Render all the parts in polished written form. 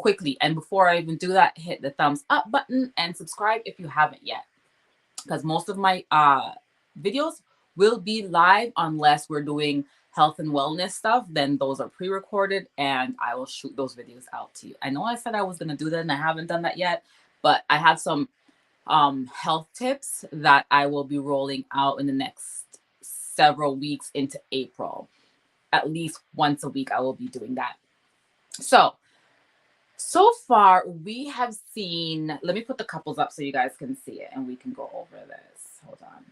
quickly. And before I even do that, hit the thumbs up button and subscribe if you haven't yet, because most of my videos will be live unless we're doing health and wellness stuff. Then those are pre-recorded and I will shoot those videos out to you. I know I said I was going to do that and I haven't done that yet, but I have some health tips that I will be rolling out in the next several weeks into April. At least once a week I will be doing that. So far we have seen, let me put the couples up so you guys can see it and we can go over this. Hold on.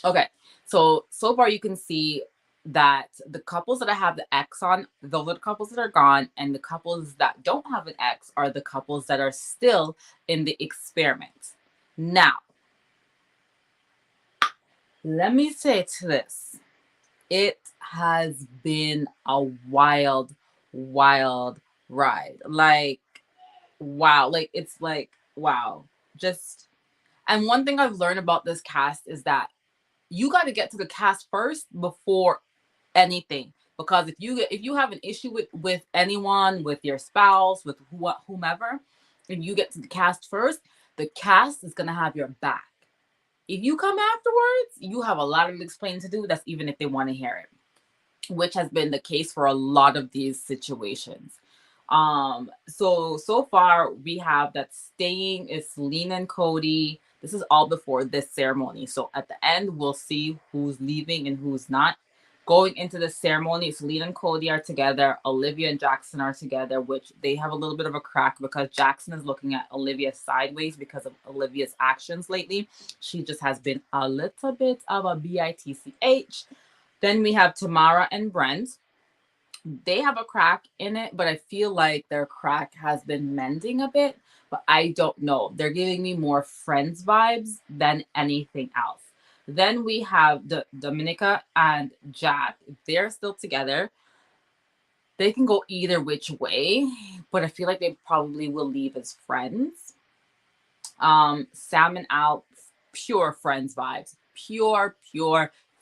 Okay, so far you can see that the couples that I have the X on, those are the couples that are gone, and the couples that don't have an X are the couples that are still in the experiment. Now, let me say to this, it has been a wild, wild ride. Like, wow, like it's like, wow. Just, and one thing I've learned about this cast is that you got to get to the cast first before anything, because if you have an issue with anyone, with your spouse, with whomever, and you get to the cast first, the cast is going to have your back. If you come afterwards, you have a lot of explaining to do. That's even if they want to hear it, which has been the case for a lot of these situations. So far we have that staying is Selena and Cody. This is all before this ceremony. So at the end, we'll see who's leaving and who's not. Going into the ceremony, Selena and Cody are together. Olivia and Jackson are together, which they have a little bit of a crack because Jackson is looking at Olivia sideways because of Olivia's actions lately. She just has been a little bit of a bitch. Then we have Tamara and Brent. They have a crack in it, but I feel like their crack has been mending a bit, but I don't know. They're giving me more Friends vibes than anything else. Then we have Dominica and Jack. They're still together. They can go either which way, but I feel like they probably will leave as friends. Sam and Al, pure Friends vibes. Pure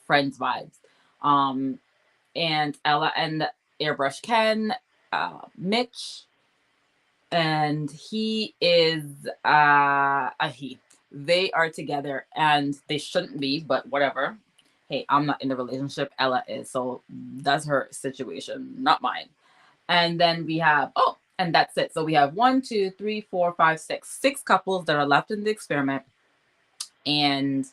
Friends vibes. And Ella and Airbrush Ken, Mitch, and he is a he. They are together and they shouldn't be, but whatever. Hey, I'm not in the relationship. Ella is, so that's her situation, not mine. And then we have, oh, and that's it. So we have 1, 2, 3, 4, 5, 6, 6 couples that are left in the experiment. And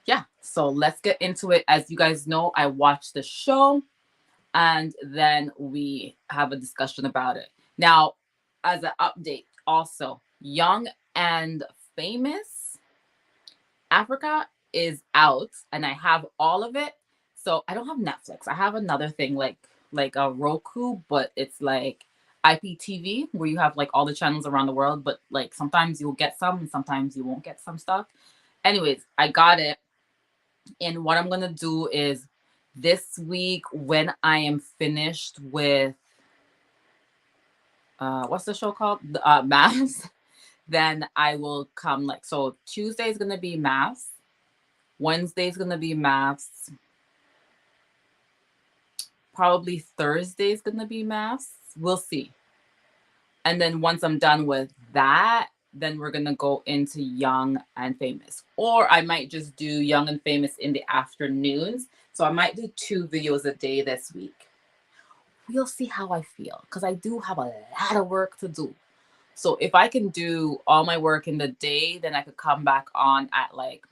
yeah, so let's get into it. As you guys know, I watched the show and then we have a discussion about it. Now, as an update, also, Young and Famous Africa is out, and I have all of it. So I don't have Netflix. I have another thing like a Roku, but it's like IPTV where you have like all the channels around the world, but like sometimes you'll get some and sometimes you won't get some stuff. Anyways, I got it. And what I'm going to do is this week when I am finished with what's the show called? Maths. Then I will come like, so Tuesday is going to be maths. Wednesday is going to be maths. Probably Thursday is going to be maths. We'll see. And then once I'm done with that, then we're going to go into Young and Famous. Or I might just do Young and Famous in the afternoons. So I might do 2 videos a day this week. We'll see how I feel because I do have a lot of work to do. So if I can do all my work in the day, then I could come back on at like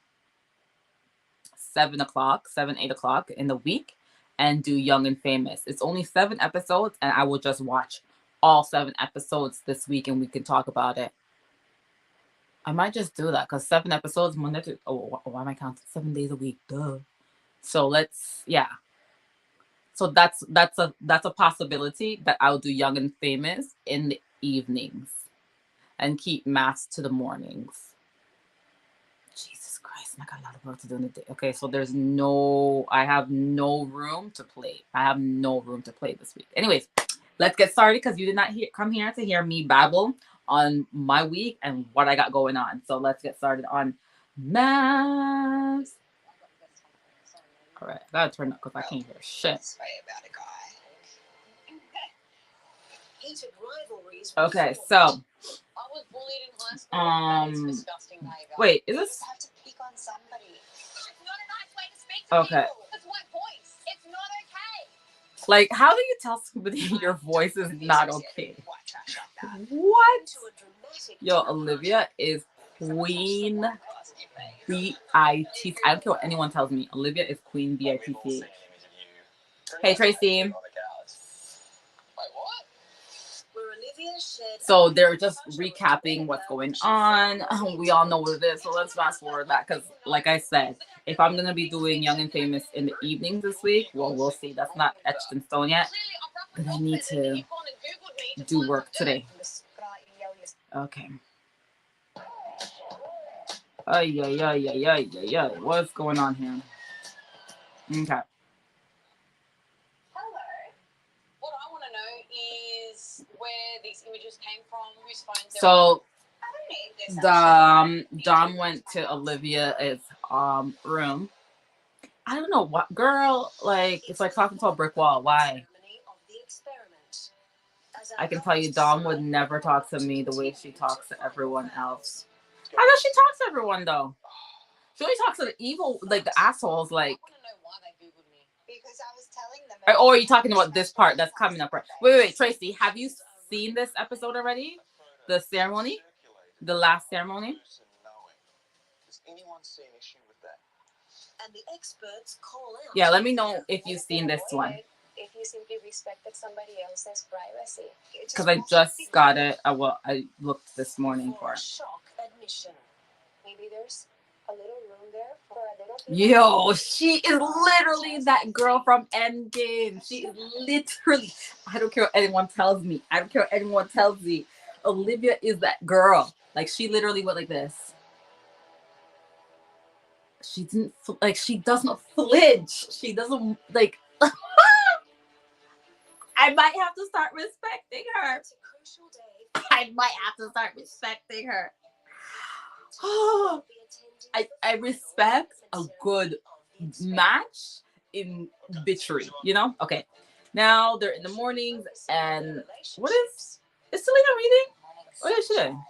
7, 8 o'clock in the week and do Young and Famous. It's only 7 episodes and I will just watch all 7 episodes this week and we can talk about it. I might just do that because 7 episodes, Monday to, why am I counting 7 days a week? Duh. So let's, yeah. So that's a possibility that I'll do Young and Famous in the evenings and keep maths to the mornings. Jesus Christ, I got a lot of work to do in the day. Okay, so I have no room to play. I have no room to play this week. Anyways, let's get started because you did not come here to hear me babble on my week and what I got going on. So let's get started on maths. All right, I gotta turn up because I can't hear shit. Sorry about a guy. Okay, so wait, is this okay? Like, how do you tell somebody your voice is not okay? What? Yo, Olivia is Queen B-I-T. I don't care what anyone tells me. Olivia is Queen B-I-T-C. Hey, Tracy. So they're just recapping what's going on. We all know what it is. So let's fast forward that because, like I said, if I'm going to be doing Young and Famous in the evenings this week, well, we'll see. That's not etched in stone yet. But I need to do work today. Okay. What's going on here? Okay. What I want to know is where these images came from, whose phone. So, Dom went to Olivia's room. I don't know what, girl. Like, it's like talking to a brick wall. Why? I can tell you, Dom would never talk to me the way she talks to everyone else. How does she talk to everyone though? She only talks to the evil, like the assholes. Like, because I was telling them. Or are you talking about this part that's coming up? Right? Wait, Tracy, have you seen this episode already? The ceremony, the last ceremony. Does anyone see an issue with that? And the experts call out. Yeah, let me know if you've seen this one. If you simply respected somebody else's privacy. Because I just got it. I looked this morning for it. Shock admission. Maybe there's a little room there for a little. Yo, she is literally that girl from Endgame. She is literally. I don't care what anyone tells me. I don't care what anyone tells me. Olivia is that girl. Like, she literally went like this. She didn't like. She doesn't flinch. She doesn't like. I might have to start respecting her. I might have to start respecting her. I respect a good match in bitchery, you know? Okay. Now they're in the mornings and is Selena reading? What is she doing?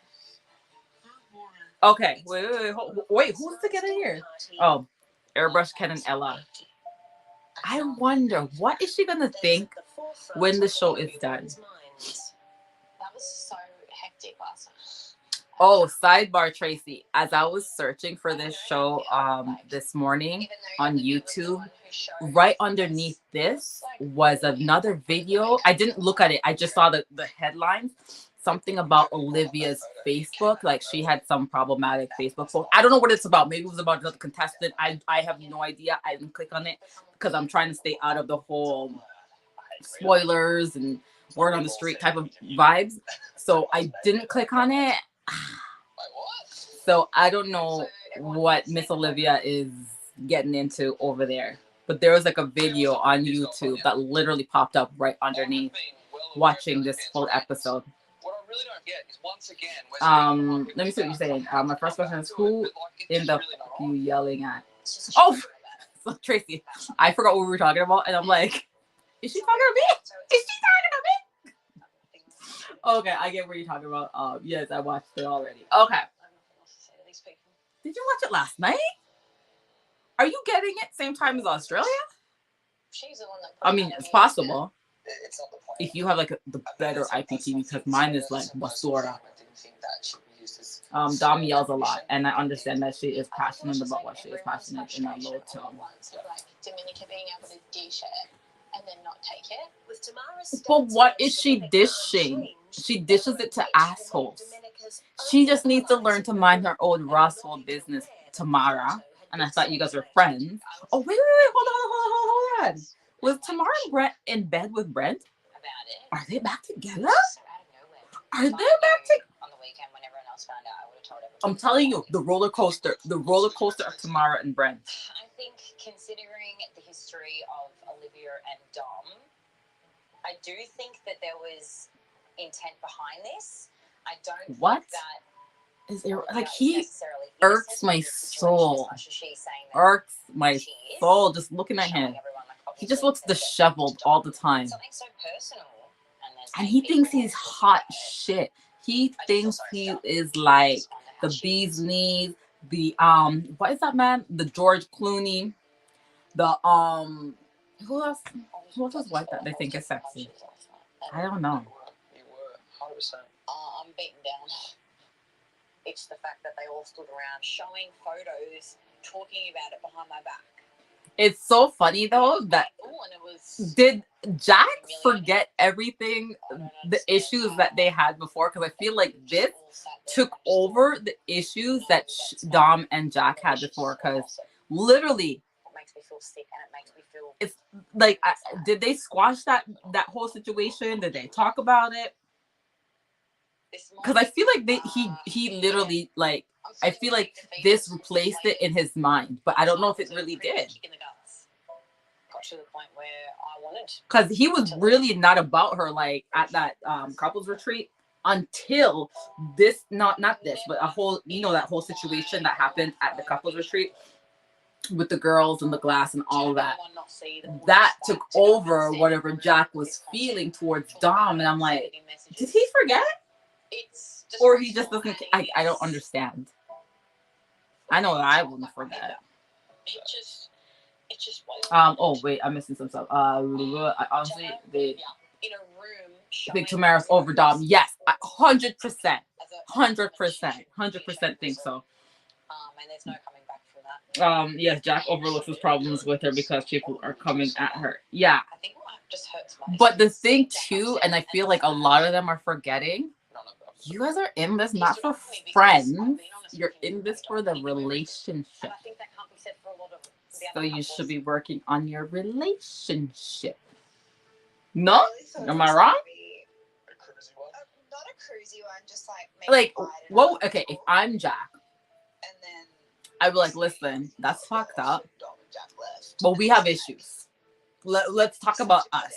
Okay. Wait, who's together here? Oh, Airbrush Ken and Ella. I wonder, what is she gonna think when the show is done? That was so hectic last night. Oh, sidebar, Tracy. As I was searching for this show this morning on YouTube, right underneath this was another video. I didn't look at it. I just saw the headlines. Something about Olivia's Facebook. Like, she had some problematic Facebook post. I don't know what it's about. Maybe it was about another contestant. I have no idea. I didn't click on it because I'm trying to stay out of the whole spoilers and word on the street type of vibes. So I didn't click on it. So I don't know what Miss Olivia is getting into over there. But there was like a video on YouTube that literally popped up right underneath watching this full episode. What I really don't get is, once again, let me see what you're saying. My first question is, who in the fuck you yelling at? Oh, so Tracy, I forgot what we were talking about, and I'm like, is she talking to me? Is she talking to me? Okay, I get what you're talking about. Yes, I watched it already. Okay. Did you watch it last night? Are you getting it same time as Australia? I mean, it's possible. If you have like the better IPTV, because mine is like basura. Dom yells a lot, and I understand that she is passionate about what she is passionate in a low tone. But what is she dishing? She dishes it to assholes. She just needs to learn to mind her own Roswell business, Tamara. And I thought you guys were friends. Oh, wait, hold on. Was Tamara and Brent in bed with Brent? Are they back together? Are they back together? On the weekend, when everyone else found out, I would have told everyone. I'm telling you, the roller coaster of Tamara and Brent. I think, considering the history of Olivia and Dom, I do think that there was intent behind this. I don't think that is there, like, he irks my soul. Irks my soul just looking at him. He just looks disheveled all the time. Something so personal. And he thinks he's hot shit. He thinks he is like the bee's knees, the what is that man? The George Clooney, the who else? Who else is white that they think is sexy? I don't know. You were 100%. I'm beaten down. It's the fact that they all stood around showing photos, talking about it behind my back. It's so funny though that did Jack forget everything, the issues that they had before? Because I feel like this took over the issues that Dom and Jack had before. Because literally, it makes me feel sick and it makes me feel. It's like, did they squash that whole situation? Did they talk about it? Because I feel like he literally like. I feel like this replaced it in his mind, but I don't know if it really did. Got to the point where I wanted. Because he was really not about her like at that couples retreat until this, not this, but a whole, you know, that whole situation that happened at the couples retreat with the girls and the glass and all that. That took over whatever Jack was feeling towards Dom, and I'm like, did he forget? Or he just doesn't. I don't understand. I know that I wouldn't forget. It just oh wait, I'm missing some stuff. Honestly, they think Tamara's over Dom. Yes, 100%, 100% think so. And there's no coming back from that. Yes, Jack overlooks his problems with her because people are coming at her. Yeah, I think what just hurts my. But the thing too, and I feel like a lot of them are forgetting. You guys are in this not for friends. You're in this for the relationship. So you should be working on your relationship. No? Am I wrong? Not a cruisy one, just like what? Okay, if I'm Jack, and then I'd be like, listen, that's fucked up. But we have issues. Let's talk about us.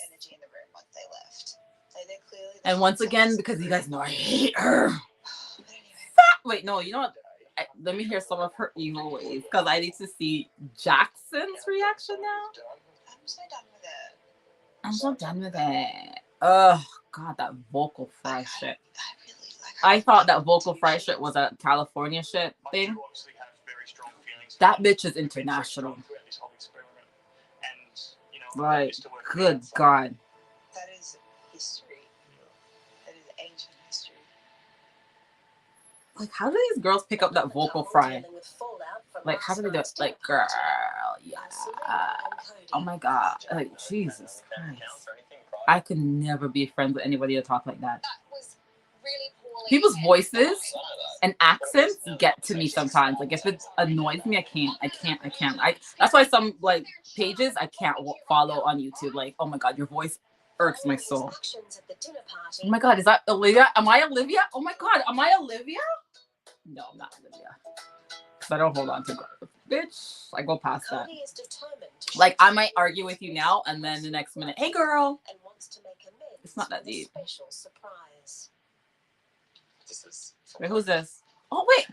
And once again, because you guys know I hate her. Wait, no, you know what? Let me hear some of her evil ways, because I need to see Jackson's reaction now. I'm so done with it. I'm so done with it. Oh, God, that vocal fry shit. I thought that vocal fry shit was a California shit thing. That bitch is international. Like, good God. That is history. That is ancient history. Like, how do these girls pick up that vocal fry? Like, how do they do it? Like, girl, yeah. Oh my God. Like, Jesus Christ. I could never be friends with anybody that talk like that. People's voices and accents get to me sometimes. Like, if it annoys me, I can't. That's why some, like, pages I can't follow on YouTube. Like, oh my God, your voice irks my soul. Oh my God, is that Olivia? Am I Olivia? Oh my God, am I Olivia? No, I'm not Olivia. Because I don't hold on to girls. Bitch, I go past that. Like, I might argue with you now, and then the next minute, hey girl. It's not that deep. Wait, who's this? Oh, wait.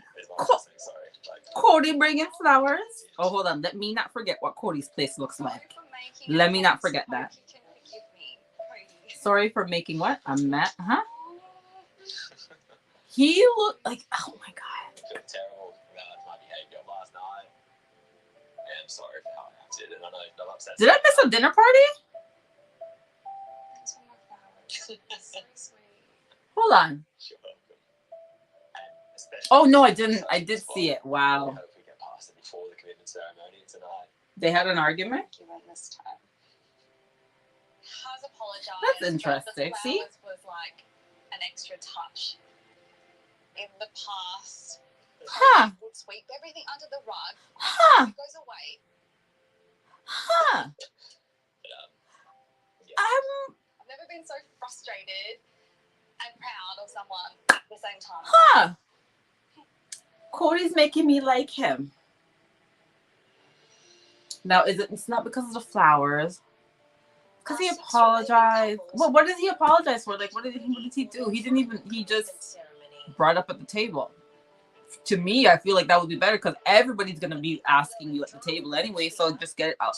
Cody bringing flowers. Oh, hold on. Let me not forget what Cody's place looks like. Let me not forget that. Sorry for making what? A mess, huh? He looked like, oh my God. I feel terrible about my behavior last night. And I'm sorry for how I acted. And I know I'm upset. Did I miss a dinner party? Hold on. Oh no, I didn't. I did see it. Wow. I hope we get past it before the commitment ceremony tonight. They had an argument? That's interesting. See? Was like an extra touch. In the past, huh? Would sweep everything under the rug. Huh? It goes away. Huh? Yeah. I've never been so frustrated and proud of someone at the same time. Huh? Cody's making me like him. Now, it's not because of the flowers. Because he apologized. Well, what did he apologize for? Like, what did he do? He just brought up at the table. To me, I feel like that would be better because everybody's going to be asking you at the table anyway, so just get it out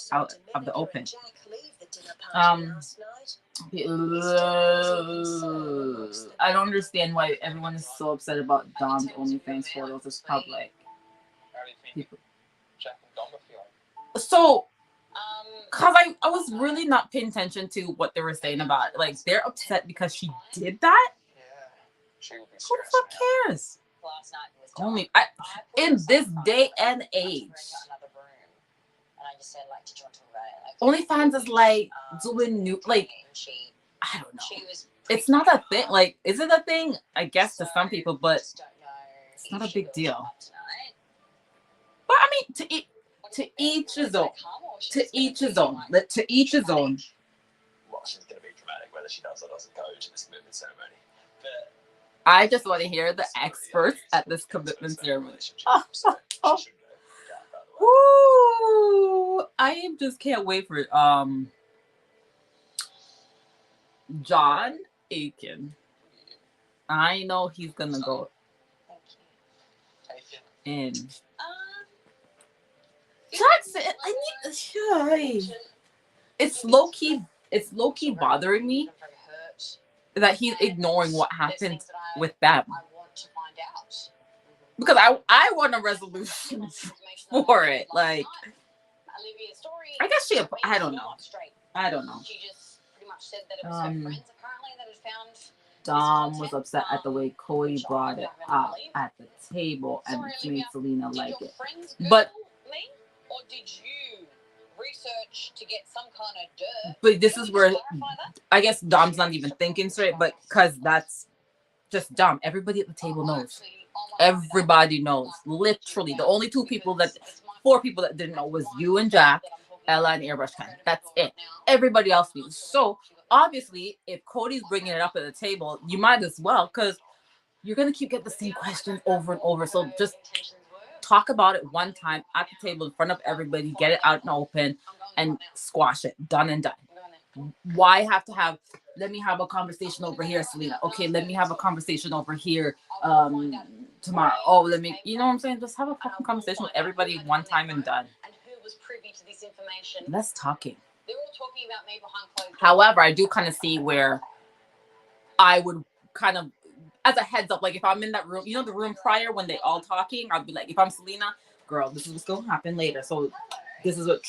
of the open. I don't understand why everyone is so upset about Dom's OnlyFans photos. It's public. How do you think People. Jack and Dom are feeling? So, cause I was really not paying attention to what they were saying about it. Like they're upset because she did that. Yeah, she will be Who the stressed fuck out. cares? Only in this day and age. OnlyFans is like doing new, like I don't know. It's not a thing. Like, is it a thing? I guess to some people, but it's not a big deal. But I mean, to each his own. To each his own. To each his own. Well, she's going to be dramatic whether she does or doesn't go to this commitment ceremony. But I just want to hear the experts at this commitment ceremony. Oh. Woo! I just can't wait for it. John Aiken. I know he's gonna go in. Jackson, it's low key. It's low key bothering me that he's ignoring what happened with them. Because I want a resolution for it. Like, I guess I don't know. Dom was upset at the way Cody brought it up at the table and made Selena like it. But or did you research to get some kind of dirt? But this is where I guess Dom's not even thinking straight, but because that's just Dom. Everybody at the table knows. Everybody knows. Literally, the only 4 people that didn't know was you and Jack, Ella, and Airbrush Ken. That's it. Everybody else knew. So obviously, if Cody's bringing it up at the table, you might as well, because you're gonna keep getting the same questions over and over. So just talk about it one time at the table in front of everybody, get it out in the open, and squash it. Done and done. Why have to have? Let me have a conversation over here, Selena. Okay, let me have a conversation over here tomorrow. Oh, let me. You know what I'm saying? Just have a fucking conversation with everybody one time and done. And who was privy to this information? Less talking. They're all talking about me behind closed doors. However, I do kind of see where I would kind of, as a heads up, like if I'm in that room, you know, the room prior when they all talking, I'd be like, if I'm Selena, girl, this is what's going to happen later. So this is what,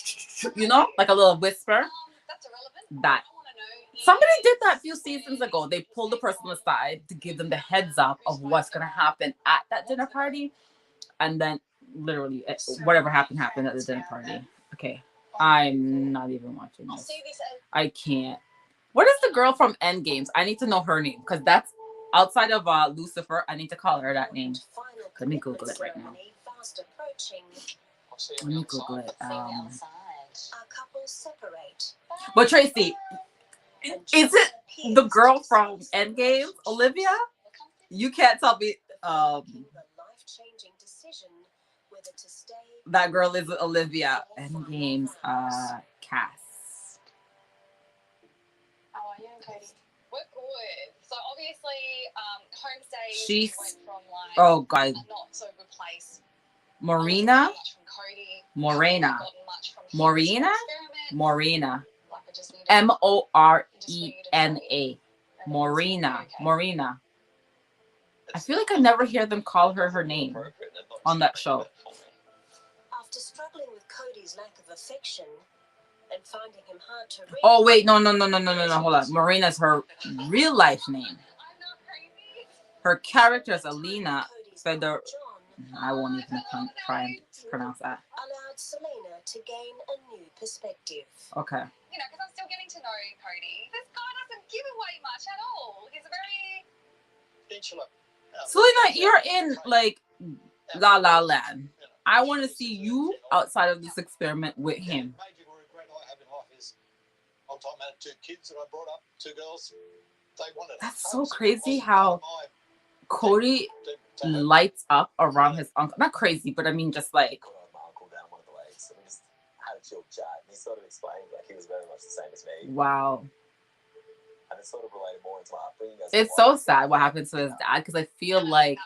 you know, like a little whisper. That's irrelevant. That. Somebody did that a few seasons ago. They pulled the person aside to give them the heads up of what's going to happen at that dinner party. And then literally whatever happened at the dinner party. Okay. I'm not even watching this. I can't. What is the girl from Endgames? I need to know her name because that's outside of Lucifer. I need to call her that name. Let me Google it right now. Let me Google it. But Tracy, is it the girl from Endgame, Olivia? You can't tell me. That girl is Olivia. Endgame's cast. How are you, Cody? We're good. So obviously, Homestay She's went from like God. a not so good place. Morena. Morena. Morena. Morena. I feel like I never hear them call her name on that show. After struggling with Cody's lack of affection and finding him hard to read. Oh wait, no. Hold on. Morena's her real life name. Her character is Alina Feder. I won't even try and pronounce that. Allowed Selena to gain a new perspective. Okay. You know, because I'm still getting to know Cody. This guy doesn't give away much at all. He's a very Selena, you're in like La La Land. I want to see you outside of this experiment with him. That's so crazy how Cody lights up around his uncle. Not crazy, but I mean just like. He sort of explained like he was very much the same as me. Wow. And it sort of related more into my upbringing. It's so sad what happened to his dad because I feel like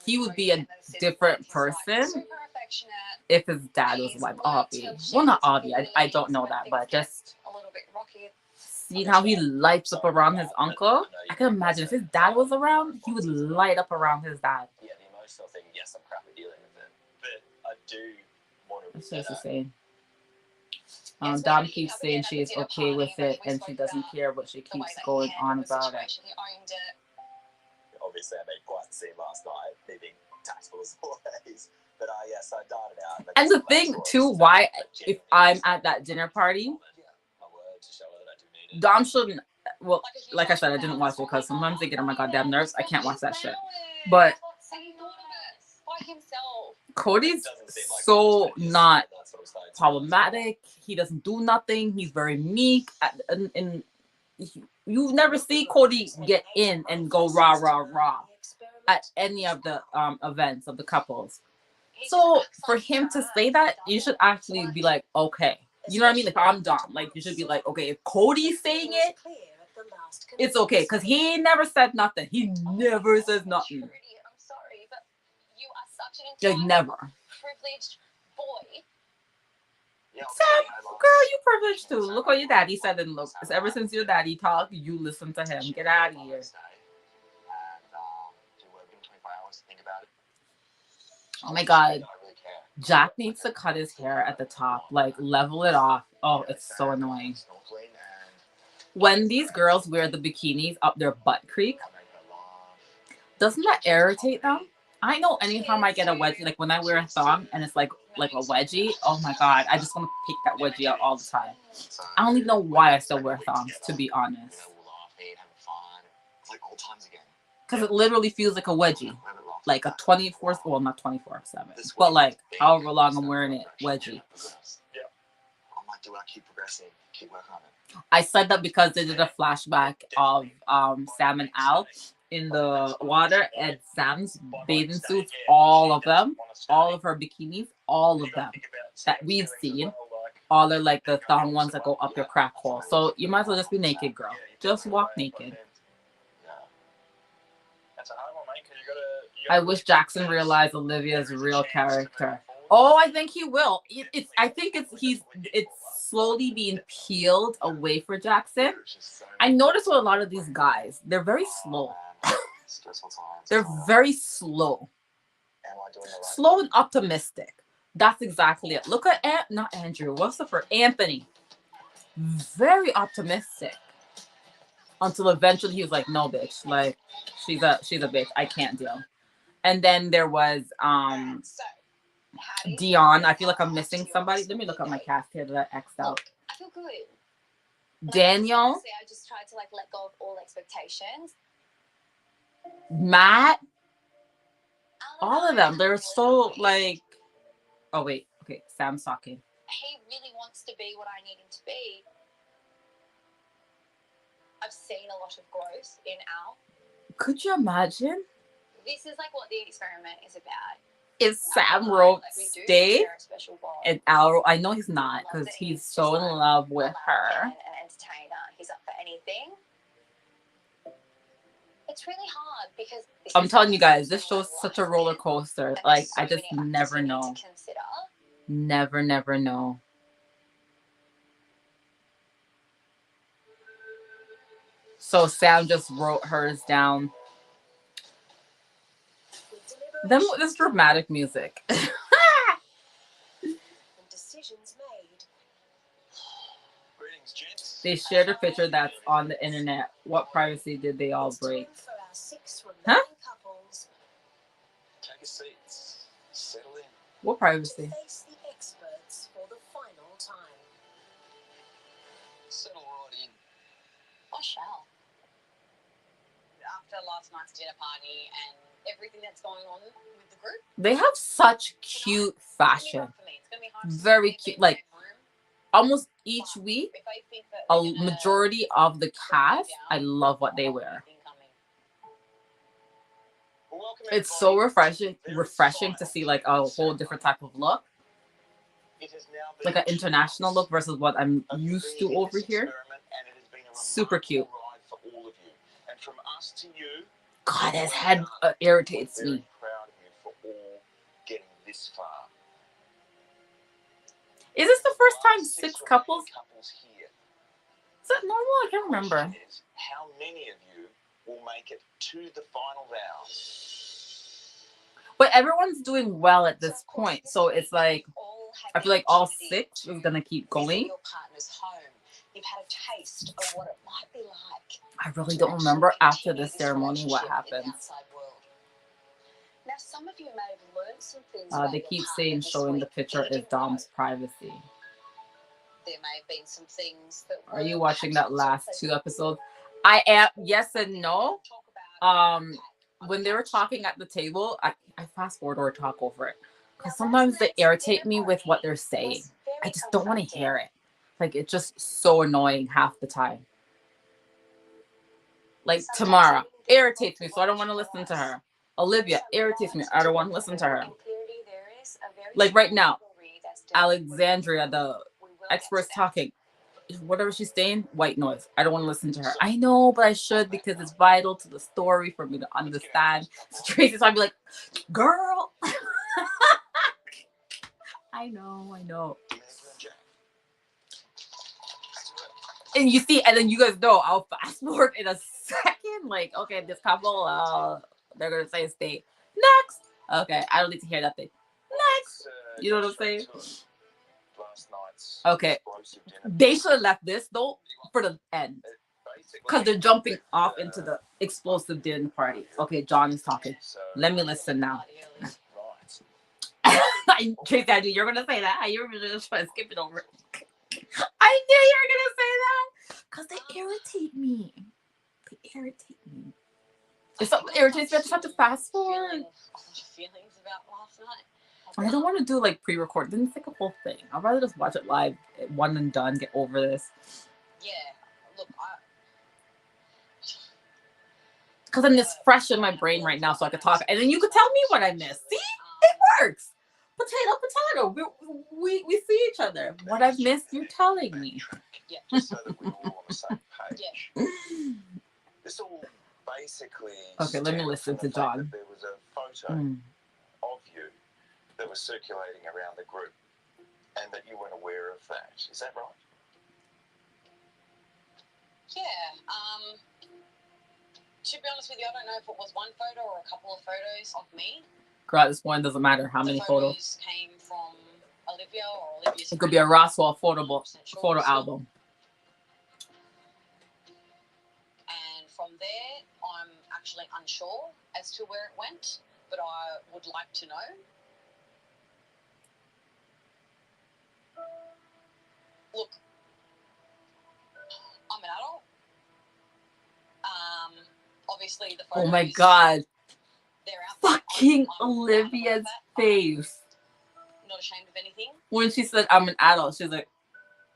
he would be a different person if his dad was like Avi. Well, not Avi. I don't know that, but just seen how he lights up around his uncle? I can imagine if his dad was around, he would light up around his dad. Yeah, the emotional thing, yes, I'm crappy dealing with it. But I do want to be That's just the better. same. Dom keeps saying she is okay with it and she doesn't care, but she keeps going on about it. Obviously, I made quite the scene last night, me being tactful as always. But yes, I darted out. And the thing too, why if I'm at that dinner party, Dom shouldn't. Well, like I said, I didn't watch it because sometimes they get on my goddamn nerves. I can't watch that shit. But Cody's so not problematic. He doesn't do nothing. He's very meek. And you never see Cody get in and go rah rah rah at any of the events of the couples. So for him to say that, you should actually be like, okay, you know what I mean? Like I'm Dom. Like you should be like, okay, if Cody's saying it, it's okay, because he never said nothing. He never says nothing. I'm sorry, but you are such an Like never. privileged boy. Sam, girl, you privileged too. Look what your daddy said and look. Ever since your daddy talked, you listen to him. Get out of here. Oh my God. Jack needs to cut his hair at the top, like level it off. Oh, it's so annoying. When these girls wear the bikinis up their butt creek, doesn't that irritate them? I know anytime I get a wedgie, like when I wear a thong and it's like a wedgie, oh my God, I just want to pick that wedgie out all the time. I don't even know why I still wear thongs, to be honest. Because it literally feels like a wedgie. Like a 24, well, not 24/7, but like however long I'm wearing it, wedgie. I said that because they did a flashback of Sam and Al in the water, and Sam's bathing suits, all of them, all of her bikinis, all of them that we've seen, all are like the thong ones that go up your crack hole. So you might as well just be naked, girl. Just walk naked. I wish Jackson realized Olivia's real character. Oh, I think he will. It's slowly being peeled away for Jackson. I noticed with a lot of these guys, they're very slow. They're very slow. Slow and optimistic. That's exactly it. Look at not Andrew. What's the for Anthony? Very optimistic. Until eventually he was like, no, bitch. Like, she's a bitch. I can't deal. And then there was Dion. I feel like I'm missing somebody. Let me look at my cast here that I X'd out. I feel good. Daniel. I just tried to let go of all expectations. Matt. All of them. They're so like. Oh wait. Okay. Sam's talking. He really wants to be what I need him to be. I've seen a lot of growth in Al. Could you imagine? This is like what the experiment is about. If Sam wrote stay and Al, I know he's not because he's so in love with her. An entertainer, he's up for anything. It's really hard because I'm telling you guys, this show's such a roller coaster. Like I just never know. Never know. So Sam just wrote hers down. Then this dramatic music. They shared a picture that's on the internet. What privacy did they all break? Huh? Take a seat. Settle in. What privacy? Settle right in. I shall. After last night's dinner party and everything that's going on with the group, they have such cute fashion. Very cute. Like almost each week, a majority of the cast, I love what they wear. It's so refreshing to see like a whole different type of look. Like an international look versus what I'm used to over here. Super cute. God, his head irritates me. Is this the first time 6 couples? It's that normal? I can't remember. The question is, how many of you will make it to the final vows? But everyone's doing well at this point, so it's like I feel like all 6 is gonna keep going. Your partner's home. You've had a taste of what it might be like. I really don't remember after the ceremony what happens. Now, some of you may have learned some things. They keep saying showing the picture is Dom's privacy. There may have been some things that. Are you watching that last 2 episodes? I am. Yes and no. When they were talking at the table, I fast forward or talk over it because sometimes they irritate me with what they're saying. I just don't want to hear it. Like, it's just so annoying half the time. Like, Tamara irritates me, so I don't want to listen to her. Olivia irritates me. I don't want to listen to her. Like right now, Alexandria, the expert's talking. Whatever she's saying, white noise. I don't want to listen to her. I know, but I should because it's vital to the story for me to understand. So Tracy, so I'd be like, girl. I know. And you see, and then you guys know, I'll fast forward in a second. Like, okay, this couple, they're gonna say stay next. Okay, I don't need to hear that thing. Next, you know what I'm saying? Okay, they should have left this though for the end because they're jumping off into the explosive dinner party. Okay, John is talking. Let me listen now. Tracy, I knew you were gonna say that. You were just trying to skip it over. I knew you were gonna say that because they irritate me. If something irritates me, I just have to fast forward. Feelings about last night. I don't want to do like pre-record. Then it's like a whole thing. I'd rather just watch it live, one and done, get over this. Yeah, look, because I'm just fresh in my brain right now, so I could talk, and then you could tell me what I missed. See, it works. Potato. We see each other. What I've missed, you're telling me. Yeah, just so that we're all on the same page. Yeah. This all basically. Okay, let me listen to John. There was a photo of you that was circulating around the group, and that you weren't aware of that. Is that right? Yeah. To be honest with you, I don't know if it was one photo or a couple of photos of me. Girl, at this point, it doesn't matter how many photos came from Olivia or Olivia's. It could be a Roswell photo album. And from there, I'm actually unsure as to where it went, but I would like to know. Look, I'm an adult. Obviously, the photos. Oh my God. Fucking Olivia's face. Not ashamed of anything. When she said, I'm an adult, she's like,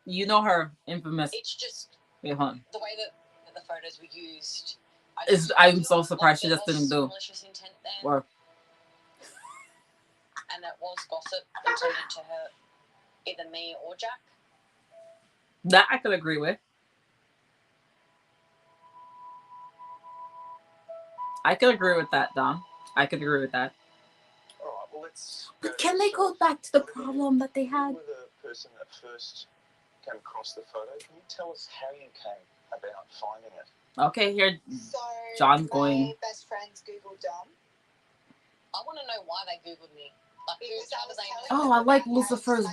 you know her infamous. It's just the way that the photos were used. I'm so surprised she just didn't do. Malicious intent there. Or, and that was gossip intended to hurt either me or Jack. That I could agree with. I could agree with that, Dom. I could agree with that. All right, well, let's. But can they go back to the problem that they had? You were the person that first came across the photo. Can you tell us how you came about finding it? Okay, here, So John's going. My best friends Googled Dom. I want to know why they Googled me. Like, how do they know? Oh, I like Lucifer's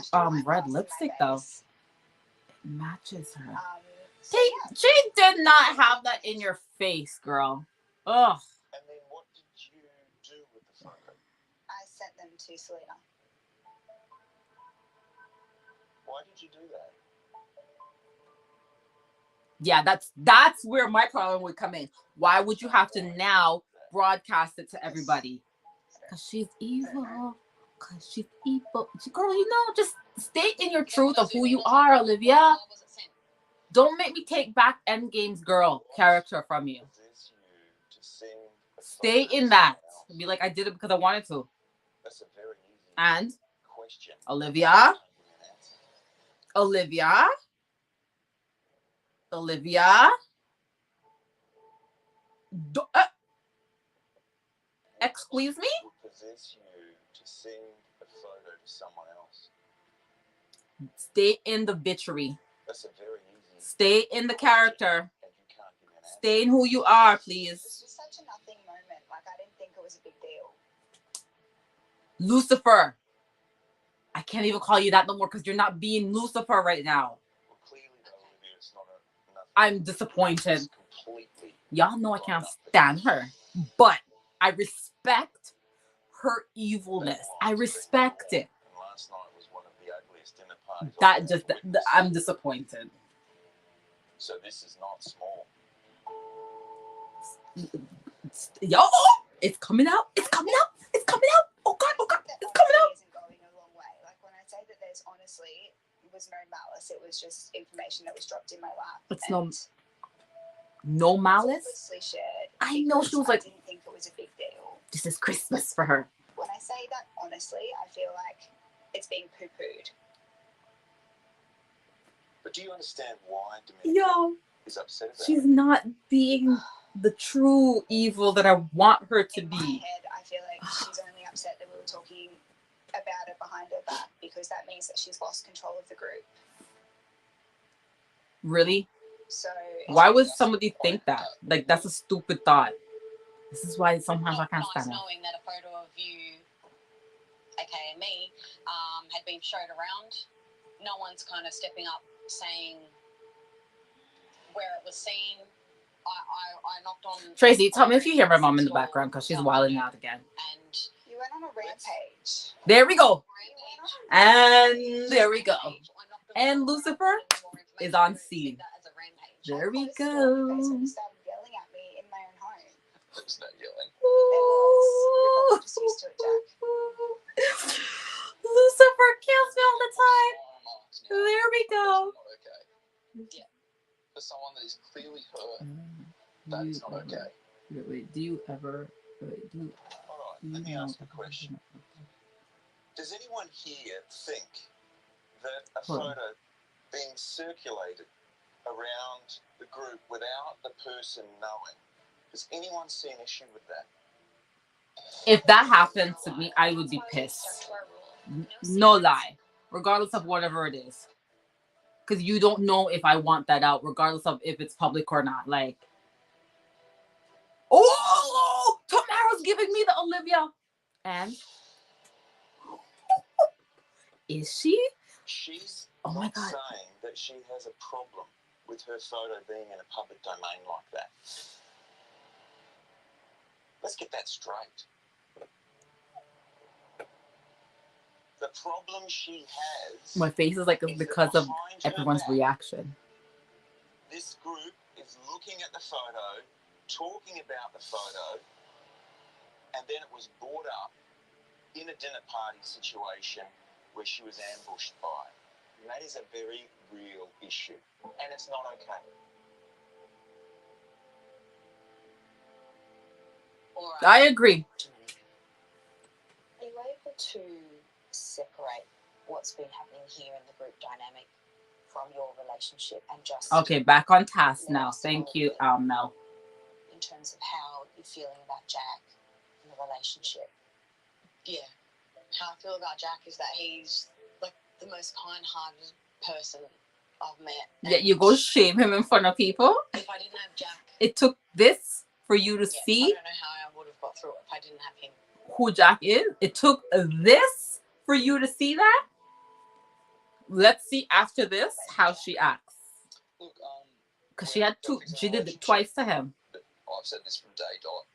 red lipstick though. It matches her. She did not have that in your face, girl. Ugh. And then what did you do with the photo? I sent them to Selena. Why did you do that? Yeah, that's where my problem would come in. Why would you have to now broadcast it to everybody? Because she's evil. Girl, you know, just stay in your truth of who you are, Olivia. Don't make me take back Endgame's girl character from you. Stay in that. Be like, I did it because I wanted to. And Olivia. Excuse me? Stay in the bitchery. That's a very easy Stay in the character. And you can't give me an answer. Stay in who you are, It was please. just such a nothing moment. Like, I didn't think it was a big deal. Lucifer. I can't even call you that no more because you're not being Lucifer right now. Well, clearly, though, Olivia, it's not a nothing. I'm disappointed. It's completely Y'all know I blown can't up. stand her, but I respect her evilness. I respect it. And last night was one of the ugliest dinner parties That I've just, ever witnessed. I'm disappointed. So this is not small. Yo, it's coming out. It's coming out. It's coming out. Oh God, oh God, That it's coming out. honesty isn't going a long way. Like, when I say that there's honestly, it was no malice. It was just information that was dropped in my lap. It's and no malice. thoughtlessly shared I know she was like, I didn't think it was a big deal. this is Christmas for her. When I say that honestly, I feel like it's being poo-pooed. But do you understand why Dominica Yo, is upset about she's it? not being the true evil that I want her to In my be. head, I feel like she's only upset that we were talking about it behind her back, because that means that she's lost control of the group. Really? So Why would somebody think that? Like, that's a stupid thought. This is why sometimes I can't Nice stand her. knowing that a photo of you, aka me, had been showed around. No one's kind of stepping up saying where it was seen. I knocked on. Tracy, tell me if you hear my mom in the background because she's wilding out again. And you went on a rampage. There we go. rampage. And there we go. And Lucifer is on scene. There we go. Facebook started yelling at me in my own home. There's no yelling. There was. We're probably just used to it, Jack. Lucifer kills me all the time. There we go. That's not okay. Yeah. For someone that is clearly hurt, that is not okay. Wait, do you ever? Wait, do you? All right, let me ask a question. Does anyone here think that a Hold on. photo being circulated around the group without the person knowing, does anyone see an issue with that? If that happened to me, I would be pissed. No lie, regardless of whatever it is, because you don't know if I want that out, regardless of if it's public or not. Like, oh, Tamara's giving me the Olivia, and is she? She's Oh my not God. saying that she has a problem with her photo being in a public domain like that. Let's get that straight. The problem she has. My face is like is because that of behind her everyone's back, reaction. This group is looking at the photo, talking about the photo, and then it was brought up in a dinner party situation where she was ambushed by. And that is a very real issue, and it's not okay. I agree. Are you able to separate what's been happening here in the group dynamic from your relationship and just Okay, back on task now. Thank you, Mel. in terms of how you're feeling about Jack and the relationship? Yeah. How I feel about Jack is that he's like the most kind-hearted person I've met. Yeah, you go shame him in front of people. If I didn't have Jack, It took this for you to I see don't know how I would have got through it if I didn't have him. who Jack is. It took this for you to see that. Let's see after this how she acts. Look, Because she had two. She did it twice to him. I've said this from day dot.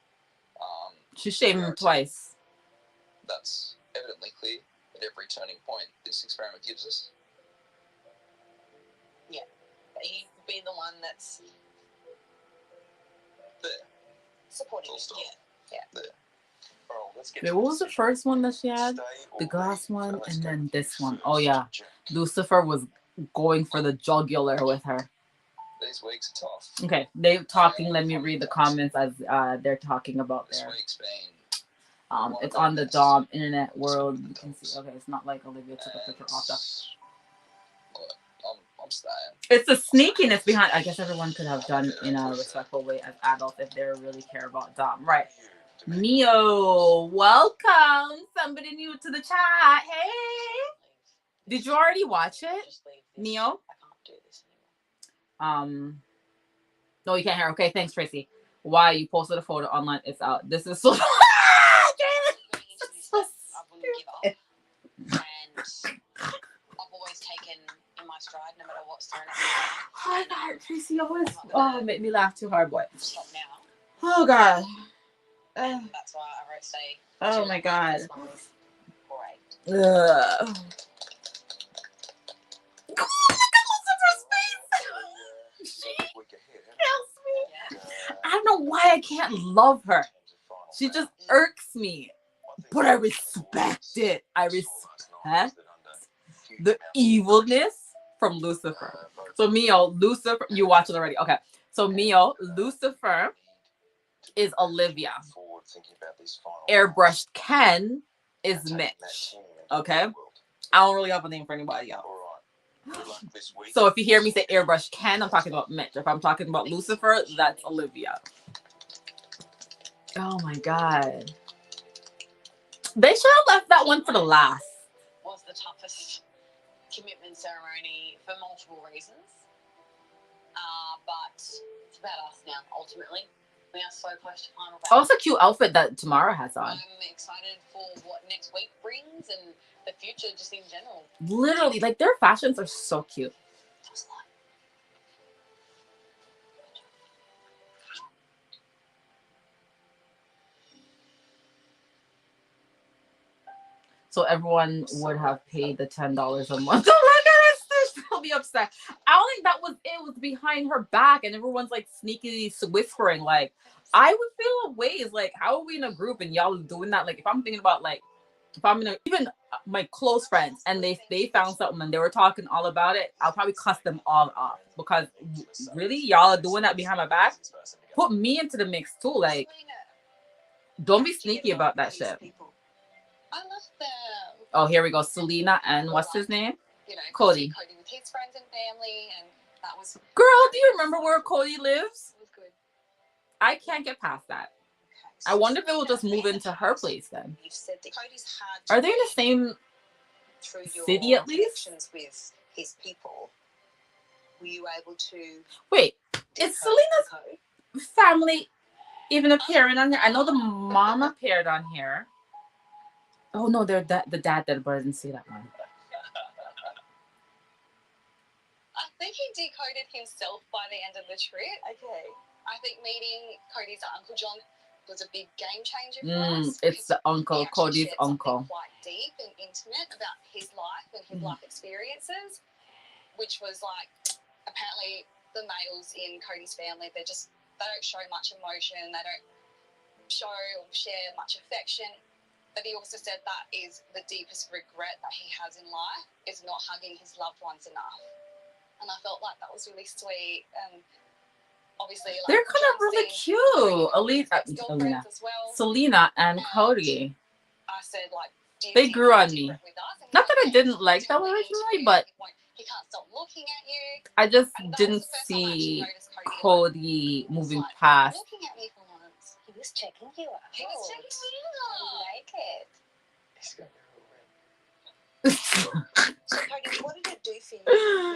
She shamed him twice. That's evidently clear at every turning point this experiment gives us. But he'd be the one that's There. supporting Full him. stop. Yeah. There. All right, let's get Wait, to what the was the decision. first one that she had? Stay or The glass leave. one So let's and go then with this you one. first, Oh yeah. Jack. Lucifer was going for the jugular with her. These weeks are tough. Okay, they're talking. Let me read the comments as they're talking about This their. week's been It's on the Dom internet world. You can see. Okay, it's not like Olivia took a picture off that. Look, I'm staying. It's the sneakiness behind. I guess everyone could have done in a respectful way as adults if they really care about Dom, right? Neo, welcome. Somebody new to the chat. Hey, did you already watch it, Just leave this. Neo? I can't do this anymore. No, you can't hear. Okay, thanks, Tracy. Why you posted a photo online? It's out. This is so. Going into this that I wouldn't give up, and I've always taken in my stride no matter what's thrown at me. Oh God, Tracy always make me laugh too hard, boy. Stop now. Oh God. And that's why I wrote say. Oh my God. This one was great. I don't know why I can't love her. She just irks me. But I respect it. I respect the evilness from Lucifer. So Mio, Lucifer, you watched it already. Okay. So Mio, Lucifer is Olivia. Airbrushed Ken is Mitch. Okay. I don't really have a name for anybody else. So if you hear me say Airbrush Ken, I'm talking about Mitch. If I'm talking about Lucifer, that's Olivia. Oh my God. They should have left that one for the last. Was the toughest commitment ceremony for multiple reasons. But it's about us now, ultimately. We are so close to final battle. Oh, it's a cute outfit that Tamara has on. I'm excited for what next week brings and the future just in general. Literally, like their fashions are so cute. So everyone would have paid the $10 a month. Oh my God, I'll be upset. I don't think that was it. It was behind her back, and everyone's like sneaky whispering. Like, I would feel a ways. Like, how are we in a group and y'all doing that? Like, if I'm thinking about like, if I'm in a, even my close friends and they found something and they were talking all about it, I'll probably cuss them all off because really y'all are doing that behind my back. Put me into the mix too. Like, don't be sneaky about that shit. I love them. Oh, here we go. Selena and what's his name? You know, Cody. Cody with his friends and family, and that was. Girl, do you remember where Cody lives? It was good. I can't get past that. I wonder if it will just move into her place then. You've said that Cody's had to Are they in the same through your city at least? connections with his people. Were you able to? Wait, is Selena's family even appearing on here? I know the mom appeared on here. Oh no, they're the dad did, but I didn't see that one. I think he decoded himself by the end of the trip. Okay. I think meeting Cody's Uncle John was a big game changer for us. It's the uncle, He actually Cody's shared something uncle. quite deep and intimate about his life and his life experiences, which was like, apparently the males in Cody's family, they don't show much emotion, they don't show or share much affection. But he also said that is the deepest regret that he has in life, is not hugging his loved ones enough. And I felt like that was really sweet. And obviously, like, They're kind of really cute. Alina. as well. Selena and Cody. I said, like, they grew on me. Not that I didn't like them originally, but he can't stop looking at you. I just didn't see Cody moving past. Looking at me for once. He was checking you out. He was checking me I out. like it. It's gonna be So, Cody, what did it do for you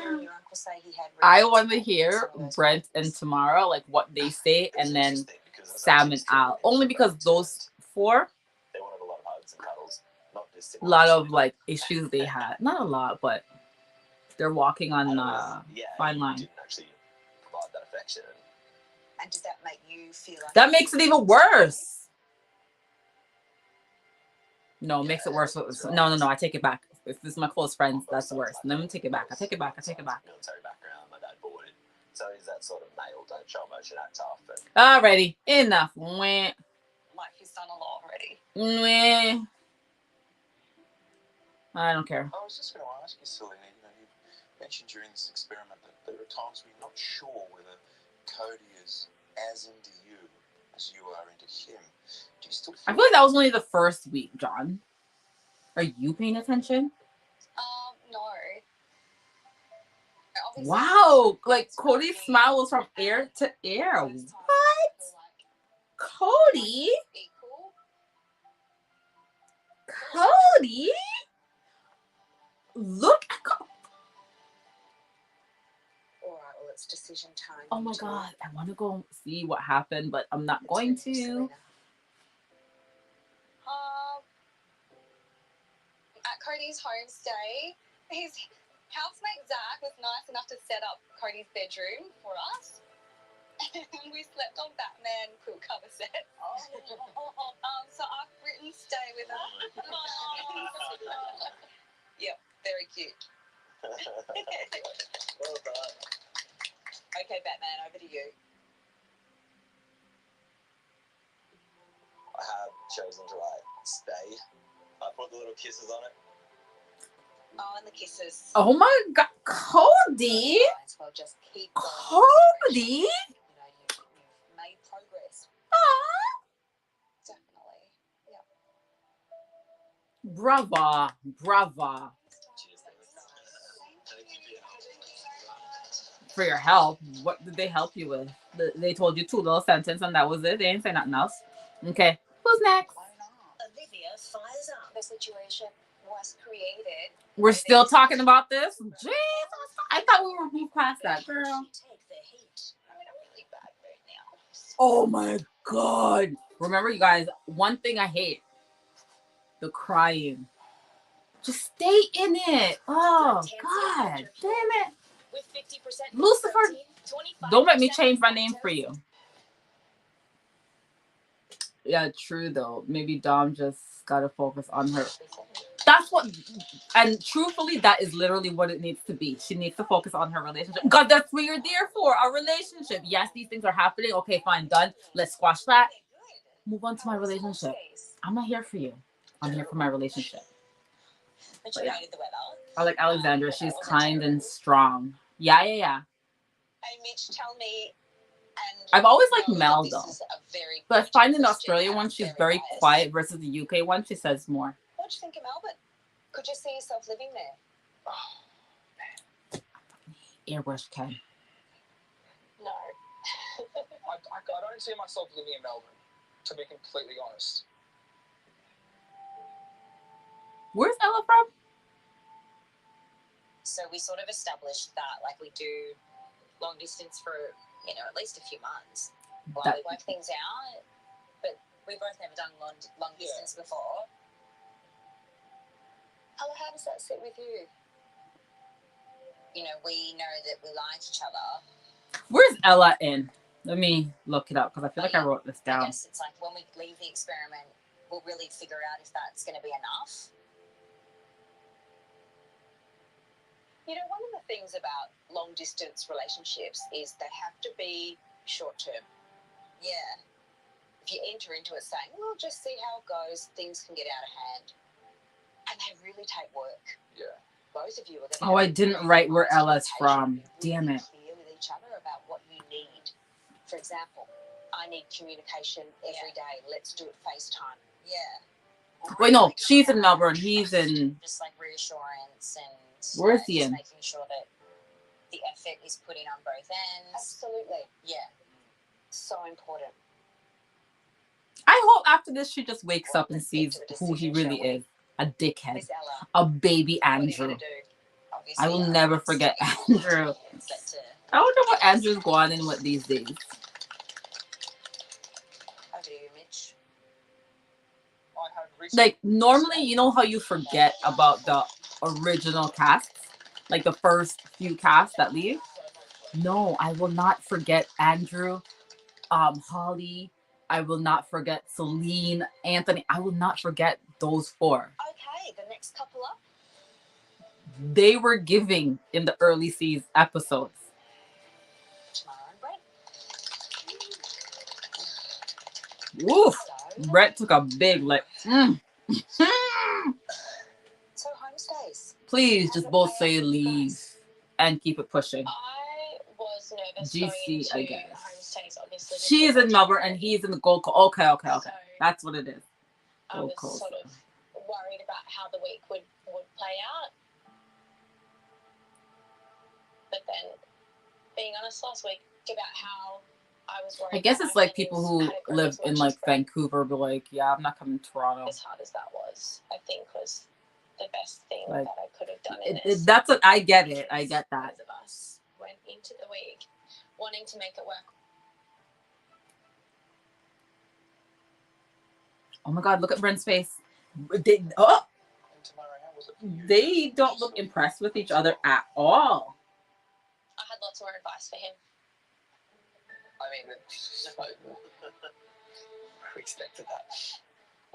hearing your uncle say he had? I want to hear Brent and Tamara, like what they say, and then Sam and Al. Only because those four, they wanted a lot of hugs and cuddles, not just a lot of like issues they had. Not a lot, but they're walking on fine line. Didn't actually provide that affection. And did that make you feel like that makes it even worse? No, it makes it worse. No, I take it back. If this is my close friends, that's worse. Let me take it back. I take it back. Military background, my dad boarded. So he's that sort of male, don't show emotion, act tough. Alrighty, enough. Like, he's done a lot already. I don't care. I was just going to ask you, Selena, you mentioned during this experiment that there are times when you're not sure whether Cody is as into you as you are into him. Do you still I feel like that was only the first week, John. Are you paying attention? No. Obviously, wow, like Cody's smile was from ear to ear. What? Cody? Cody? Look at all right, well, it's just decision time. Oh my God, I want to go see what happened, but I'm not going to. At Cody's homestay, his housemate Zach was nice enough to set up Cody's bedroom for us. And we slept on Batman quilt cover set. So I've written "Stay with Us." Yep, very cute. Well done. Okay, Batman, over to you. I have chosen to write stay. I put the little kisses on it. Oh, and the kisses. Oh my God, Cody! Well, just keep going. Cody! You know, you've made progress. Aww. Definitely. Yeah. Brava, brava. Cheers, thank you For your help. What did they help you with? They told you 2 little sentences and that was it? They didn't say nothing else? Okay, who's next? Olivia fires up. The situation was created. We're still talking about this? Jesus, I thought we were moved past that, girl. Take the heat. I'm in a really bad mood now. Oh my God. Remember, you guys, one thing I hate, the crying. Just stay in it. Oh, God. Damn it. With 50% Lucifer, protein, 25% don't make me change my name for you. Yeah, true, though. Maybe Dom just got to focus on her. That's what, and truthfully, that is literally what it needs to be. She needs to focus on her relationship. God, that's what you're there for, a relationship. Yes, these things are happening. Okay, fine, done. Let's squash that. Move on to my relationship. I'm not here for you. I'm here for my relationship. But you hated the weather. I like Alexandra. She's kind and strong. Yeah. Hey, Mitch, tell me. And I've always liked know Mel, that though. this is a very But I find in the question Australia and one, she's very very biased. quiet versus the UK one. She says more. What do you think of Melbourne? Could you see yourself living there? Airbrush Ken. No. I don't see myself living in Melbourne, to be completely honest. Where's Ella from? So we sort of established that, like, we do long distance for, you know, at least a few months while we work things out. But we both never done long distance before. Ella, how does that sit with you? You know, we know that we like each other. Where's Ella in? Let me look it up because I feel like I wrote this I down. guess it's like when we leave the experiment, we'll really figure out if that's going to be enough. You know, one of the things about long distance relationships is they have to be short term. Yeah. If you enter into it saying, well, just see how it goes, things can get out of hand. And they really take work. Yeah. Both of you are going to Oh, I didn't write where Ella's from. Damn it. Clear with each other about what you need. For example, I need communication every day. Let's do it FaceTime. Yeah. Wait, no, she's in Melbourne. He's in. Just like reassurance and Where's he just in? making sure that the effort is put in on both ends. Absolutely. Yeah. So important. I hope after this she just wakes up and sees who he really is. A dickhead. Miss Ella, A baby what are you Andrew. going to do? I will never forget Andrew. I wonder what Andrew's going in with these days. Over to you, Mitch. I have recently. Like, normally, you know how you forget about the original cast? Like the first few casts that leave? No, I will not forget Andrew, Holly. I will not forget Celine, Anthony. I will not forget those 4. Okay, the next couple up. They were giving in the early season episodes. Tamara and Brett. Woof. So, Brett took a big like. so homestays. Please just both say leave and keep it pushing. I was nervous GC, going into I guess. homestays, obviously. She is in Melbourne and he's in the Gold Coast. Okay. So That's what it is. I Gold was Coast. sort of worried about how the week would play out. But then, being honest, last week about how I was worried. I guess that it's my like friends people who hadn't grown live as much in as like Brett. Vancouver, but like, yeah, I'm not coming to Toronto. As hard as that was, I think was the best thing Like, that I could have done in this. That's what I get it. I get that. Both of us went into the week wanting to make it work. Oh my God, look at Brent's face. And Tamara, how was it for you? They don't look impressed with each other at all. I had lots more advice for him. I mean, who expected that?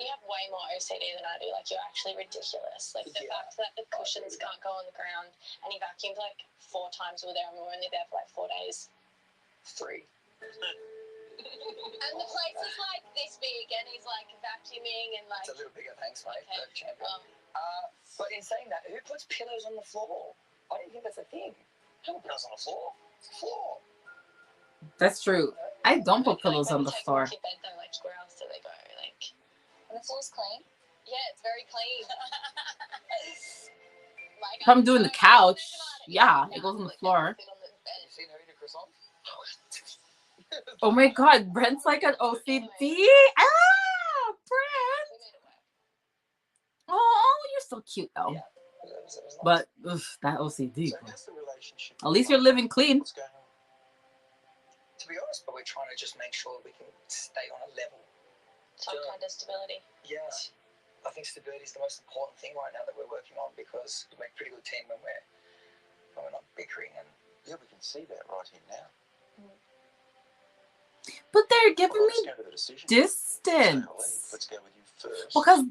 You have way more OCD than I do. Like, you're actually ridiculous. Like, the fact that the cushions can't go on the ground and he vacuumed like 4 times we were there and we were only there for like 4 days. 3. And the place is like this big and he's like vacuuming and like... It's a little bigger, thanks, mate. Okay. The champion. But in saying that, who puts pillows on the floor? I didn't think that's a thing. Who puts pillows on the floor? It's the floor. That's true. I don't put pillows on the floor. Your bed, though, like, where else do they go? Like, And the floor's clean. yeah, it's very clean. Like, If I'm doing the couch, yeah, it goes on the floor. Have you seen her eat a croissant? Oh my God, Brent's like an OCD. Ah, Brent. Oh, you're so cute though. Yeah. It was nice. But oof, that OCD. So how's the relationship? At least you're living clean. What's going on? To be honest, but we're trying to just make sure we can stay on a level. Some kind of stability. Yeah. I think stability is the most important thing right now that we're working on, because we make a pretty good team when we're not bickering. And Yeah, we can see that right here now. But they're giving Well, let's me go to the decision. distance. Let's go with you first. Because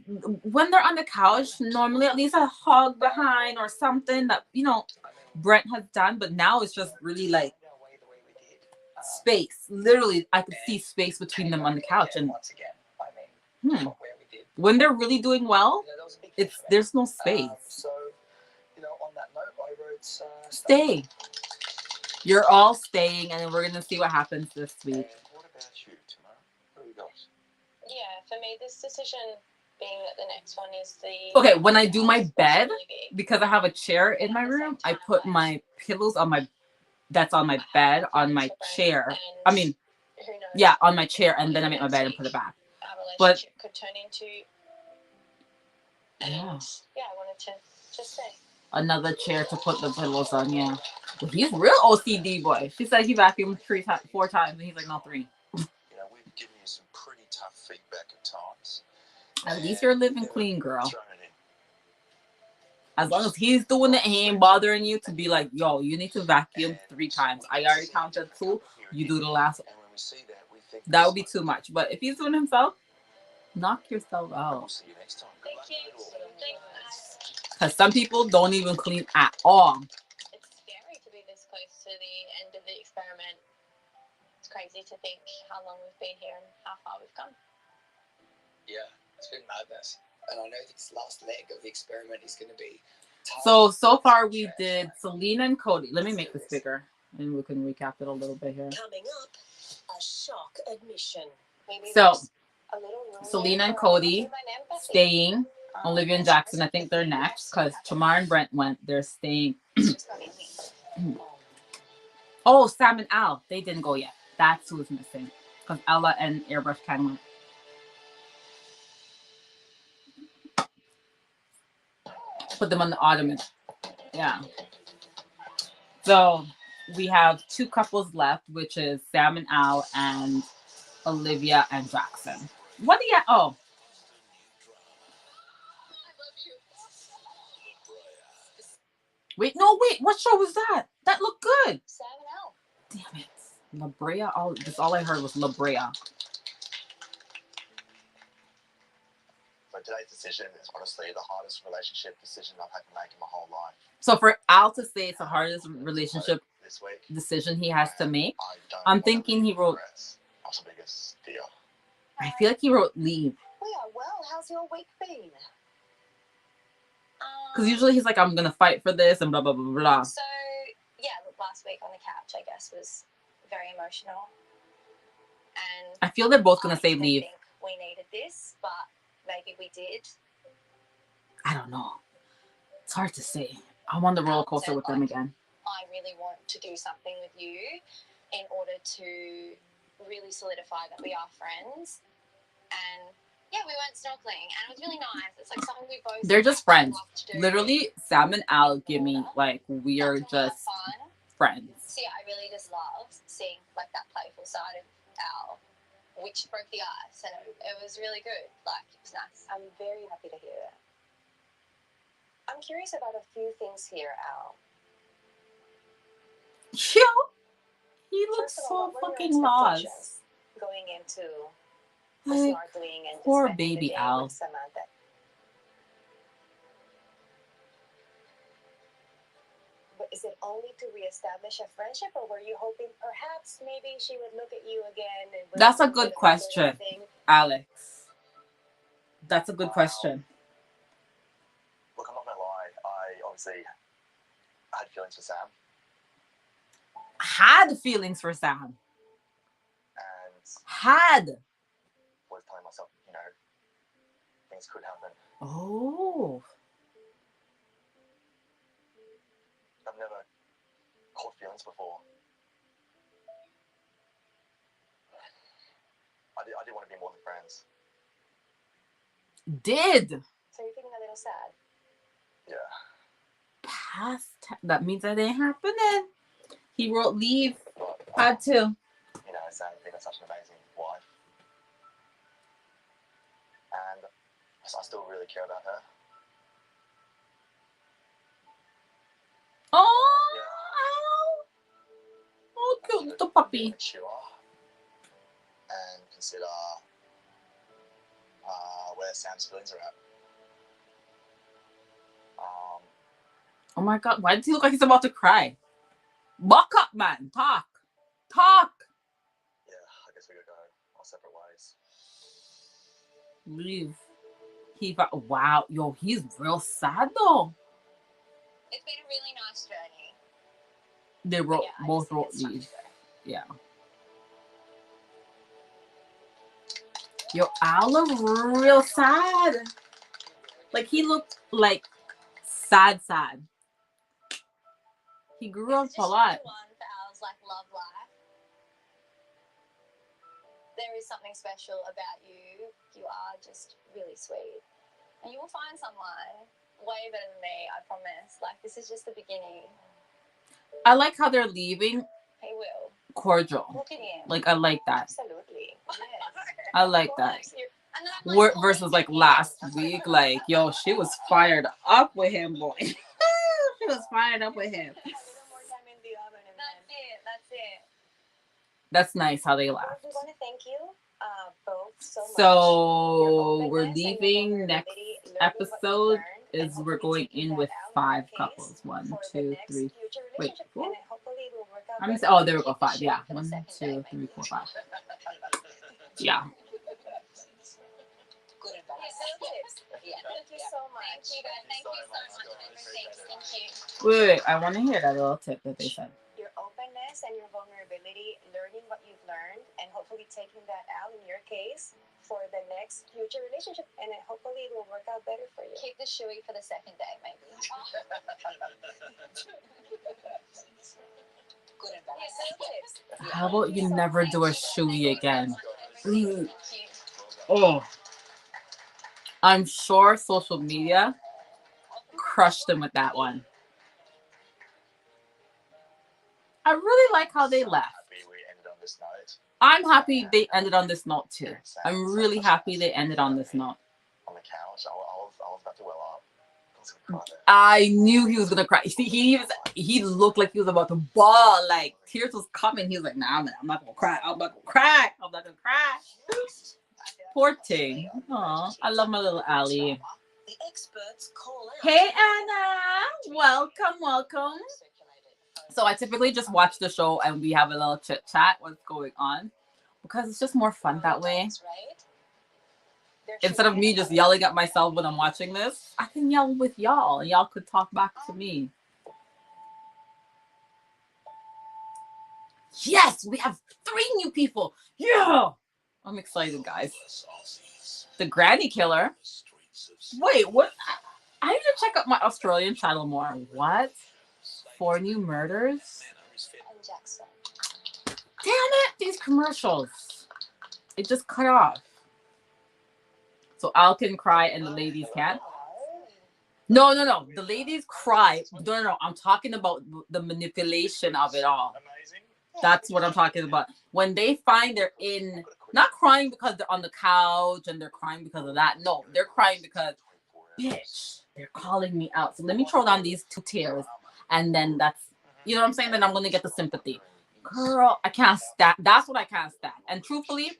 when they're on the couch, normally at least a hug behind or something that, you know, I mean, Brent has done. But now it's just really like our way the way we did. space. Literally, I could see space between them on the couch. And once again, I mean, not where we did. when they're really doing well, You know, that was a big thing it's for me. there's no space. So, you know, on that note, I wrote Stay. You're all staying, and then we're gonna see what happens this week. And what about you, Tamara? What do we got? Yeah, for me, this decision being that the next one is the... Okay, when I do my bed, really big. because I have a chair in my room, I put my pillows on my that's on my bed on my chair. I mean, Who knows? yeah, on my chair, and then I make my bed and put it back. Our But- relationship could turn into... And Yeah. yeah, I wanted to just say. Another chair to put the pillows on. Yeah, but he's real OCD boy. She said he vacuumed 4 times, and he's like, no, 3. You know, we've given you some pretty tough feedback at times. At least you're living clean, girl. Thrown it in. As long as he's doing it, he ain't bothering you to be like, yo, you need to vacuum 3 times. I already counted 2. You do the last. And when we see that, we think That would be too much. But if he's doing it himself, knock yourself We'll out. see you next time. Good Thank luck you. with it all. Thanks. Because some people don't even clean at all. It's scary to be this close to the end of the experiment. It's crazy to think how long we've been here and how far we've come. Yeah, it's been madness. And I know this last leg of the experiment is going to be tough. So far we did Selena and Cody. Let me make this bigger, and we can recap it a little bit here. Coming up, a shock admission. Maybe So, there's a little room Selena there and for Cody human empathy. staying. Olivia and Jackson, I think they're next, because Tamar and Brent went. They're staying. It's just not easy. Oh, Sam and Al, they didn't go yet. That's who's missing, because Ella and Airbrush kind of went. Put them on the ottoman. Yeah. So we have 2 couples left, which is Sam and Al and Olivia and Jackson. What do you? Oh, wait, no, wait. What show was that? That looked good. Sam and Al. Damn it, La Brea. All I heard was La Brea. But today's decision is honestly the hardest relationship decision I've had to make in my whole life. So for Al to say it's the hardest relationship This week, decision he has to make, I don't I'm wanna thinking he leave wrote- regrets. That's the biggest deal. I feel like he wrote leave. We are well. How's your week been? Because usually he's like, I'm going to fight for this and blah, blah, blah, blah. So, yeah, look, last week on the couch, I guess, was very emotional. And I feel they're both going to say didn't leave. think we needed this, but maybe we did. I don't know. It's hard to say. I'm on the roller coaster with them again. I really want to do something with you in order to really solidify that we are friends. And yeah, we went snorkeling and it was really nice. It's like something we both They're just friends. love to do. Literally, Sam and Al give me, like, we are That's a lot of just fun. friends. See, I really just love seeing like that playful side of Al, which broke the ice, and it was really good. Like, it was nice. I'm very happy to hear that. I'm curious about a few things here, Al. Yo, he looks First of all, so what were your fucking lost. expectations going into the Like, snorkeling and poor just spending baby the day Al. with Samantha? But is it only to reestablish a friendship, or were you hoping perhaps maybe she would look at you again? And That's a good question, Alex. That's a good question. Look, I'm not gonna lie. I obviously had feelings for Sam, Had feelings for Sam. and Had. was telling myself, you know, things could happen. Oh. I've never caught feelings before. I did want to be more than friends. Did. So you're feeling a little sad. Yeah. Past. That means that ain't happening. He wrote leave. But, Had to. you know, Sam being such an amazing wife. And I still really care about her. Oh. Yeah. Oh, cute little puppy. Mature and consider where Sam's feelings are at. Oh my god, why does he look like he's about to cry? Buck up, man. Talk. Talk. Yeah, I guess we could go our separate ways. Leave. Wow. Yo, he's real sad though. It's been a really nice journey. They wrote, Yeah, both I wrote just think leave. it's time to go. Yeah. Yo, Al looked real sad. Like he looked like sad. He grew up It's a just lot. really one for Al's like love life. There is something special about you. You are just really sweet, and you will find someone way better than me. I promise. Like, this is just the beginning. I like how they're leaving He will. cordial. Look at him. Like I like that. Absolutely. Yes. I like that. And then I'm like, Versus like last week, like yo, she was fired up with him, boy. She was fired up with him. A little more time in the oven and That's it. That's it. That's nice how they Well, laughed. we want to thank you both so much. So we're Your openness and your leaving. Next vulnerability, learning what you've episode learned, and is we're hopefully going taking in that with out in 5 your case couples. 1, for the 2, next 3. future Wait, relationship, what? and then hopefully it will work out How many? better. Oh, there we go. 5. Yeah. 1, 2, 3, 4, 5. Yeah. Good advice. Yeah. Thank you so much. Thank you guys. Thank you so much. Thank you. Wait. I want to hear that little tip that they said. Your openness and your vulnerability, learning what you've learned, and hopefully taking that out in your case for the next future relationship, and then hopefully it will work out better for you. Keep the shoey for the second day, maybe. Good advice. How about you never do a shoey again? Thank you. Oh. I'm sure social media crushed them with that one. I really like how they left. Happy we ended on this note. I'm happy they ended on this note too. I'm really happy they ended on this note. On the couch, I was about to well up. I was gonna cry there. I knew he was gonna cry. See, he looked like he was about to bawl. Like tears was coming. He was like, "Nah, I'm not gonna cry. I'm not gonna cry. I'm not gonna cry." Poor thing. Aw, I love my little Allie. The experts call out. Hey Anna, welcome. So I typically just watch the show and we have a little chit chat what's going on because it's just more fun that way. Instead of me just yelling at myself when I'm watching this, I can yell with y'all and y'all could talk back to me. Yes, we have 3 new people. Yeah, I'm excited, guys. The Granny Killer. Wait, what? I need to check out my Australian channel more. What? 4 new murders? And Jackson. Damn it, these commercials. It just cut off. So Al can cry and the ladies can't. No. The ladies cry. No. I'm talking about the manipulation of it all. Amazing. That's what I'm talking about. When they find they're in, not crying because they're on the couch and they're crying because of that. No, they're crying because, bitch, they're calling me out. So let me throw down these 2 tears, and then that's, you know what I'm saying? Then I'm gonna get the sympathy. Girl, I can't stand. That's what I can't stand. And truthfully,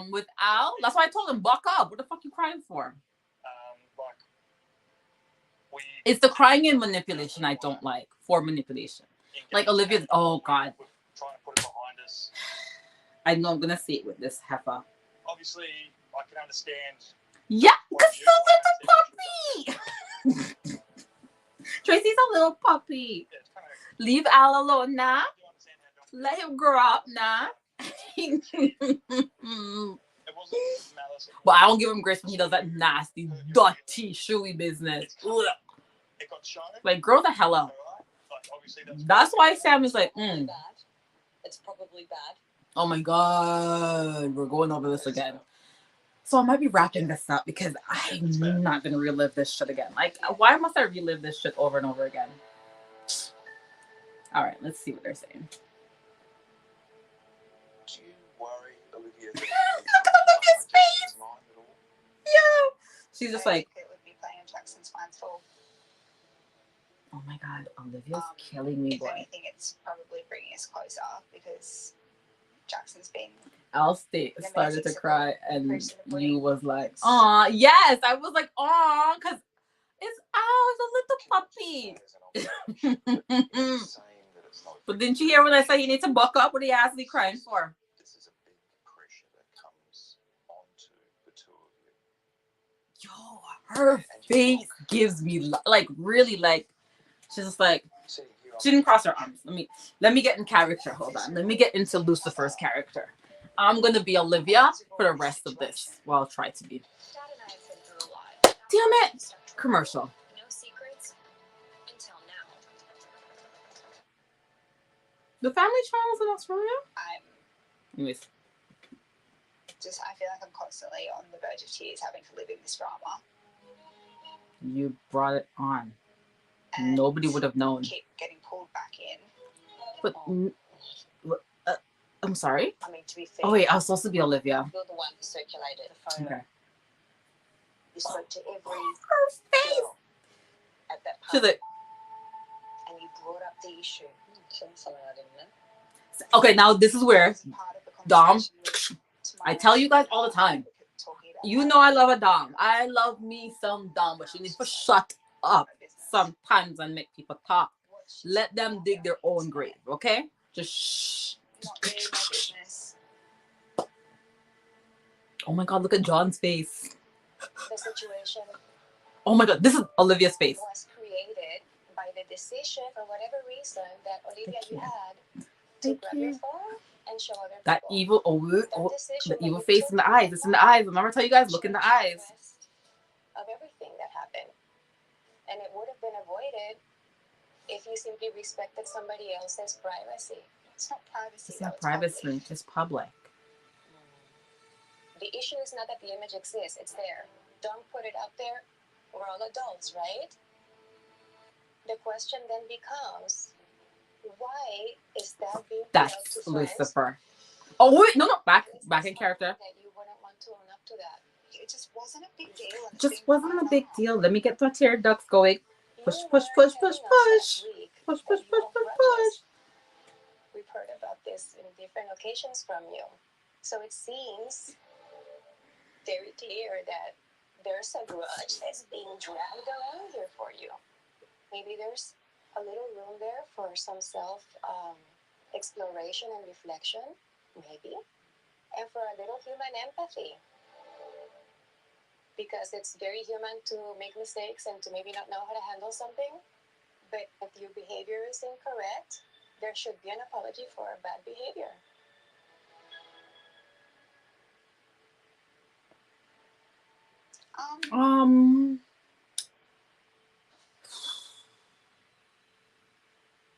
with Al, that's why I told him, buck up. What the fuck you crying for? Like we. It's the crying and manipulation I don't like. For manipulation, like Olivia. Oh God, Trying to put it behind us. I know I'm gonna see it with this heifer. Obviously, I can understand. Yeah, because he's a little puppy. Tracy's a little puppy. Yeah, it's kind of, Leave Al alone now. I do understand how Let him grow up now. it wasn't malice. But I don't give him grace when he does that nasty, dirty, shoey business. Ugh. It got shown. Like, grow the hell up. Like, obviously That's why Sam is like, Bad. It's probably bad. oh my God, we're going over this again. So I might be wrapping this up because I'm not going to relive this shit again. Like, why must I relive this shit over and over again? All right, let's see what they're saying. Do you worry, Olivia? Look at Olivia's face. Yeah. She's just like, it would be playing in Jackson's mind's full. oh my God, Olivia's killing me, If boy. anything, it's probably bringing us closer because Jackson's been. Al started to cry, and you was like, aw, yes. I was like, aw, because it's Al, it's a little puppy. But didn't you hear when I said you need to buck up? What are you asking me crying for? This is a big pressure that comes onto the two of you. Yo, her face gives me, like, really, like, she's just like, she didn't cross her arms. Let me get in character. Hold on. Let me get into Lucifer's character. I'm going to be Olivia for the rest of this. Well, I'll try to be. Damn it. Commercial. No secrets until now. The family channels in Australia? Anyways. I feel like I'm constantly on the verge of tears having to live in this drama. You brought it on. And nobody would have known. Keep getting pulled back in. But I'm sorry. I mean, to be fair. Oh wait, I was supposed to be Olivia. You're the one who circulated the photo. Okay. You spoke to every Her face. girl At that She's party. like, and you brought up the issue. Something I didn't know. okay, now this is where As part of the Dom. conversation with I tell you guys all the time. talking about You know I love a Dom. I love me some Dom, but she needs to shut up sometimes and make people talk. Let them dig their own grave, okay? Just shh. not really my business. Oh my God, look at John's face. The situation Oh my God, this is Olivia's face. was created by the decision, for whatever reason, that Olivia Thank you. you had to Thank grab you. your phone and show other That people. evil, That decision the that evil you face took in the eyes. It's in the eyes. Remember I tell you guys, look in the eyes. rest of everything that happened. And it would have been avoided if you simply respected somebody else's privacy. It's not privacy. It's though, not it's public. private, it's public. The issue is not that the image exists, it's there. Don't put it out there. We're all adults, right? The question then becomes, why is that being put out to That's friends? Lucifer. Oh wait, no, back Is in this character. something that you wouldn't want to own up to that? It just wasn't a big deal. and it's Just been wasn't a going big on. deal. Let me get the tear ducts going. Push, You push, were push, push, telling us push. last week Push, that push, you push, hold push, grudges. push. We've heard about this in different occasions from you. So it seems very clear that there's a grudge that's being dragged around here for you. Maybe there's a little room there for some self exploration and reflection, maybe, and for a little human empathy. Because it's very human to make mistakes and to maybe not know how to handle something. But if your behavior is incorrect, there should be an apology for bad behavior.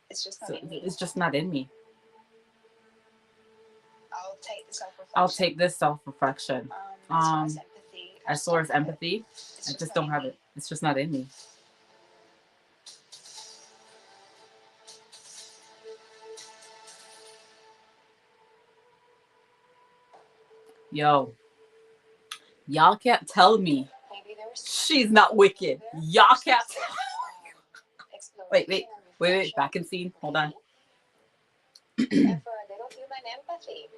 It's just not So in me. it's just not in me. I'll take the self-reflection. I'll take this self-reflection. As far as empathy, as far as empathy, I just don't have it. It's just not in me. Yo, y'all can't tell me she's not wicked. Y'all can't. Wait. Back in scene. Hold on. And for a little human empathy.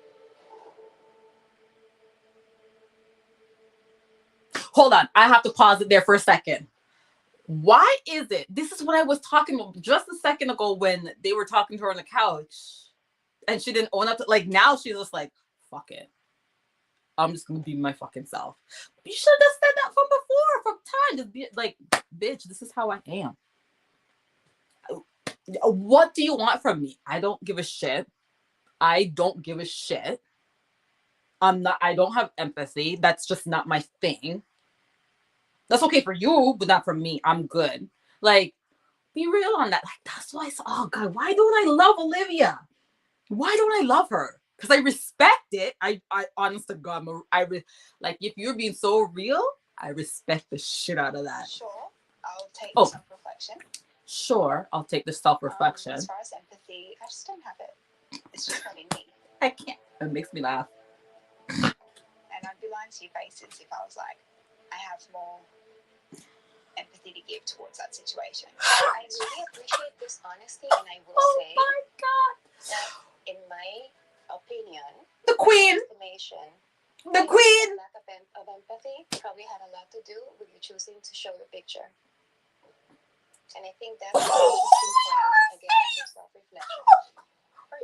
Hold on. I have to pause it there for a second. Why is it? This is what I was talking about just a second ago when they were talking to her on the couch and she didn't own up to, like, now she's just like, fuck it. I'm just gonna be my fucking self. You should have said that from before, from time. Just be like, bitch, this is how I am. What do you want from me? I don't give a shit. I don't give a shit. I don't have empathy. That's just not my thing. That's okay for you, but not for me. I'm good. Like, be real on that. Like, that's why oh God, why don't I love Olivia? Why don't I love her? Because I respect it. I honest to God, like, if you're being so real, I respect the shit out of that. Sure, I'll take the self-reflection. Sure, I'll take the self-reflection. As far as empathy, I just don't have it. It's just not in me. I can't. It makes me laugh. And I'd be lying to your faces if I was like, I have more empathy to give towards that situation. I really appreciate this honesty, and I will say, my God, that in my opinion, the queen, the queen. Lack of empathy probably had a lot to do with you choosing to show the picture. And I think that's an interesting point against your self-reflection.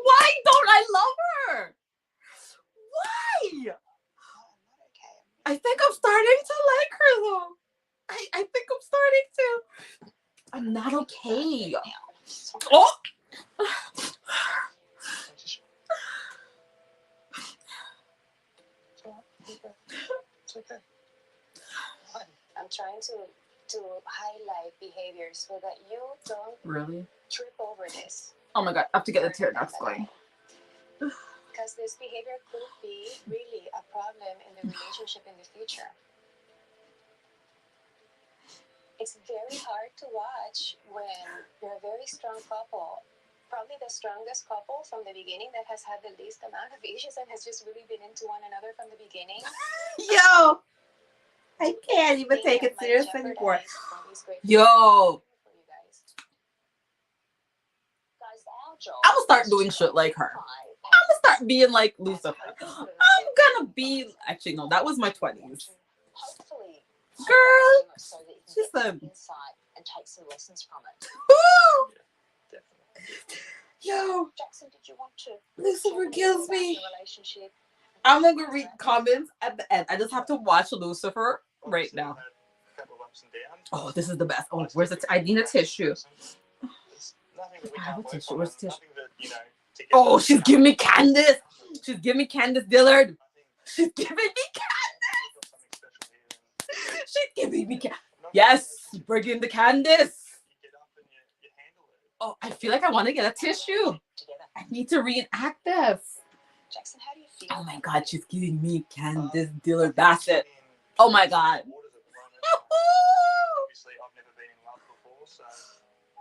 Why don't I love her? Why? Okay. I think I'm starting to like her though. I think I'm starting to. I'm not okay. Oh! It's okay. I'm trying to highlight behaviors so that you don't Really? trip over this. Oh my God, I have to get the tear ducts going. Because this behavior could be really a problem in the relationship in the future. It's very hard to watch when you're a very strong couple, probably the strongest couple from the beginning that has had the least amount of issues and has just really been into one another from the beginning. Yo, I can't even take it serious anymore. Yo, I'm gonna start doing shit like her. I'm gonna start being like Lucifer. I'm gonna be. Actually, no, that was my 20s. Girl, she said. And take some lessons from it. Yo, Jackson, did you want to Lucifer kills me. relationship? I'm gonna read comments at the end. I just have to watch Lucifer right now. Oh, this is the best. Oh, where's the? I need a tissue. I have a tissue. Where's the tissue? Oh, she's giving me Candace. She's giving me Candace Dillard. She's giving me Candace. She's giving me Candace. Yes, bring in the Candace. Oh, I feel like I want to get a tissue. I need to reenact this. Jackson, how do you feel? Oh my God, she's giving me Candace Dillard. That's it. Oh my God.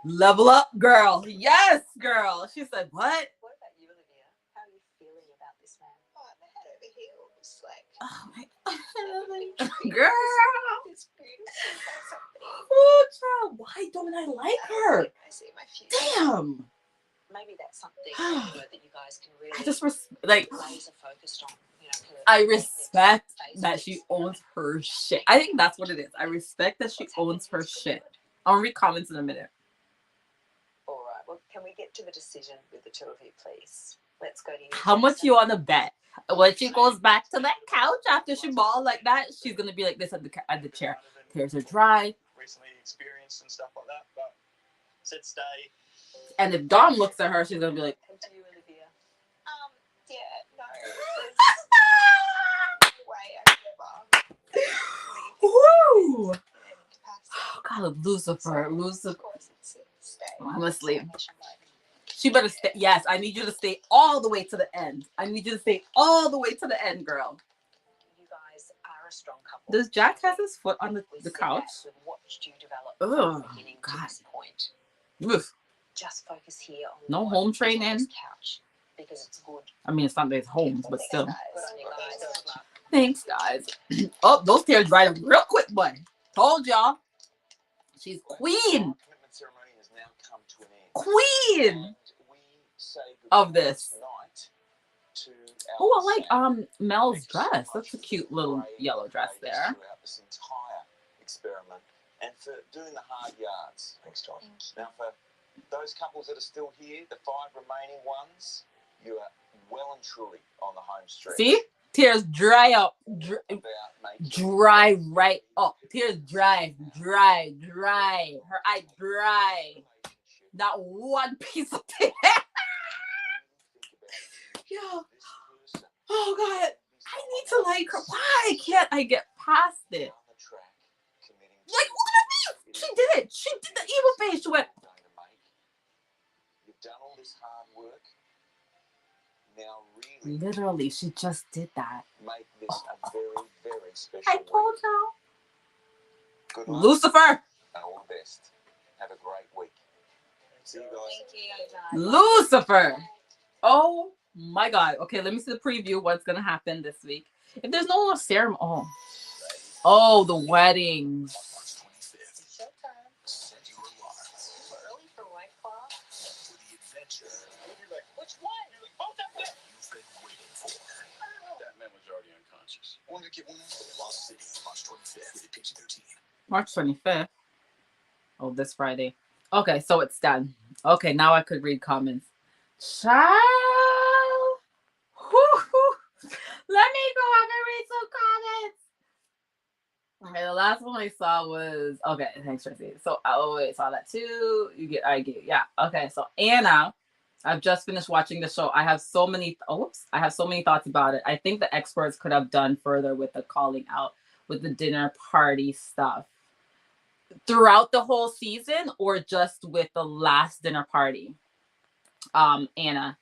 Level up, girl. Yes, girl. She said, what? What about you, Olivia? How are you feeling about this man? Oh, I'm head over heels. Like, Oh my God. Girl. Oh, child. Why don't I like her? I see my future. Damn. Maybe that's something that you guys can really I just like. laser focused on. You know, I respect that she owns her shit. I think that's what it is. I respect that she owns her shit. I'll read comments in a minute. All right. Well, can we get to the decision with the two of you, please? Let's go to you. How much you want to bet? When she goes back to that couch after she balled like that, she's gonna be like this at the chair. Tears are dry. Recently experienced and stuff like that, but said stay. And if Dom looks at her, she's gonna be like, And to you, Olivia. Yeah, no. There's no way I could ever. woo! Oh God, Lucifer. Of course, it's stay. I'm gonna sleep. She better stay. Yes, I need you to stay all the way to the end. I need you to stay all the way to the end, girl. You guys are are a strong couple. Does Jack has his foot on the couch? We've watched you develop Oh, from the beginning God. to this point. Oof. Just focus here on No what home is on this training. couch because it's good. I mean, it's not that it's homes, but still. Good on you guys. Thanks, guys. Oh, those tears dried up real quick, boy. Told y'all. She's queen. Commitment ceremony has now come to an end. Queen And we say of goodbye this. tonight to Oh, our I like Sam. Mel's Thanks so dress. much That's a for cute the little brave yellow dress ladies there. Throughout this entire experiment, and for doing the hard yards. Thanks, John. Thank you. Now, for those couples that are still here, the 5 remaining ones, you are well and truly on the home stretch. See? Tears dry up. About making Dry right up. Tears dry. Her eye dry. Not one piece of tear. Yo. Oh, God. I need to like her. Why can't I get past it? Like, look at her face. She did it. She did the evil face. She went. You've done all this hard work. Now, really, Literally, she just did that. make this a very, very special I told week. y'all. Good luck Lucifer. and all the best. Have a great week. See you guys. Thank you. Lucifer. Oh my God. Okay, let me see the preview. What's gonna happen this week? If there's no ceremony, oh, the weddings. It's showtime. Set your alarms Early for White Claw. for the adventure Which one? Both of them. you've been waiting for. That man was already unconscious. Wanted to get one in Lost City, March 25th, with PG-13. March 25th. Oh, this Friday. Okay, so it's done. Okay, now I could read comments. Child. Whew. Let me go up and read some comments. Okay, the last one I saw was okay. Thanks, Tracy. So I saw that too. I get yeah. Okay, so Anna, I've just finished watching the show. I have so many. I have so many thoughts about it. I think the experts could have done further with the calling out, with the dinner party stuff throughout the whole season, or just with the last dinner party. Anna,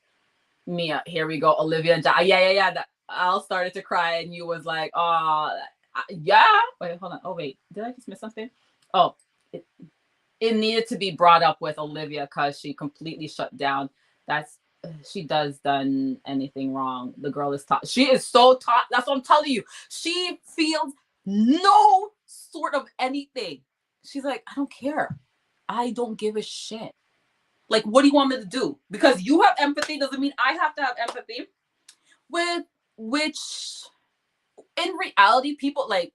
Mia, here we go. Olivia and yeah. That Al started to cry, and you was like, "Oh, yeah." Wait, hold on. Oh, wait, did I just miss something? Oh, it needed to be brought up with Olivia because she completely shut down. She does done anything wrong. The girl is taught. She is so taught. That's what I'm telling you. She feels no sort of anything. She's like, I don't care. I don't give a shit. Like, what do you want me to do? Because you have empathy doesn't mean I have to have empathy. With which, in reality, people like,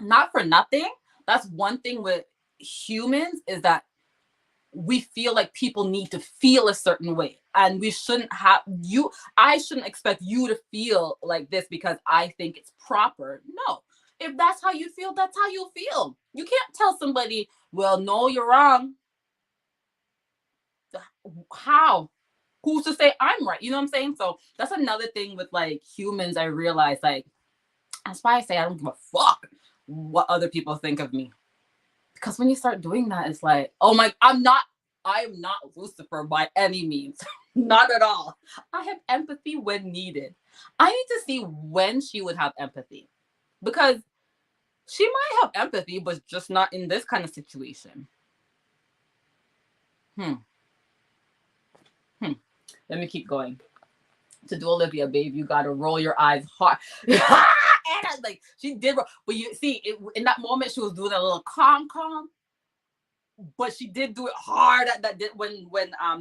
not for nothing. That's one thing with humans is that we feel like people need to feel a certain way, and we shouldn't have you. I shouldn't expect you to feel like this because I think it's proper. No, if that's how you feel, that's how you'll feel. You can't tell somebody, well, no, you're wrong. How? Who's to say I'm right? You know what I'm saying? So that's another thing with like humans. I realize like that's why I say I don't give a fuck what other people think of me. Because when you start doing that, it's like, oh my, I am not Lucifer by any means. Not at all. I have empathy when needed. I need to see when she would have empathy. Because she might have empathy, but just not in this kind of situation. Let me keep going. To do Olivia, babe, you gotta roll your eyes hard. And like she did, but you see, in that moment, she was doing a little calm, but she did do it hard. When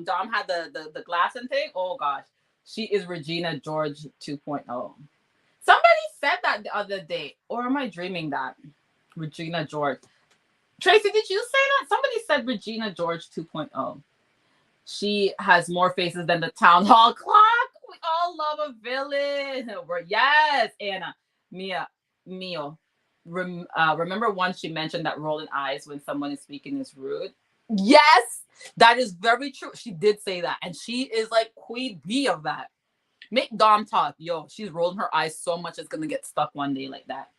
Dom had the glass and thing. Oh gosh, she is Regina George 2.0. Somebody said that the other day, or am I dreaming that? Regina George. Tracy, did you say that? Somebody said Regina George 2.0. She has more faces than the town hall clock. We all love a villain. Yes, Anna. Mio. Remember once she mentioned that rolling eyes when someone is speaking is rude? Yes, that is very true. She did say that. And she is like queen bee of that. Make Dom talk. Yo, she's rolling her eyes so much it's going to get stuck one day like that.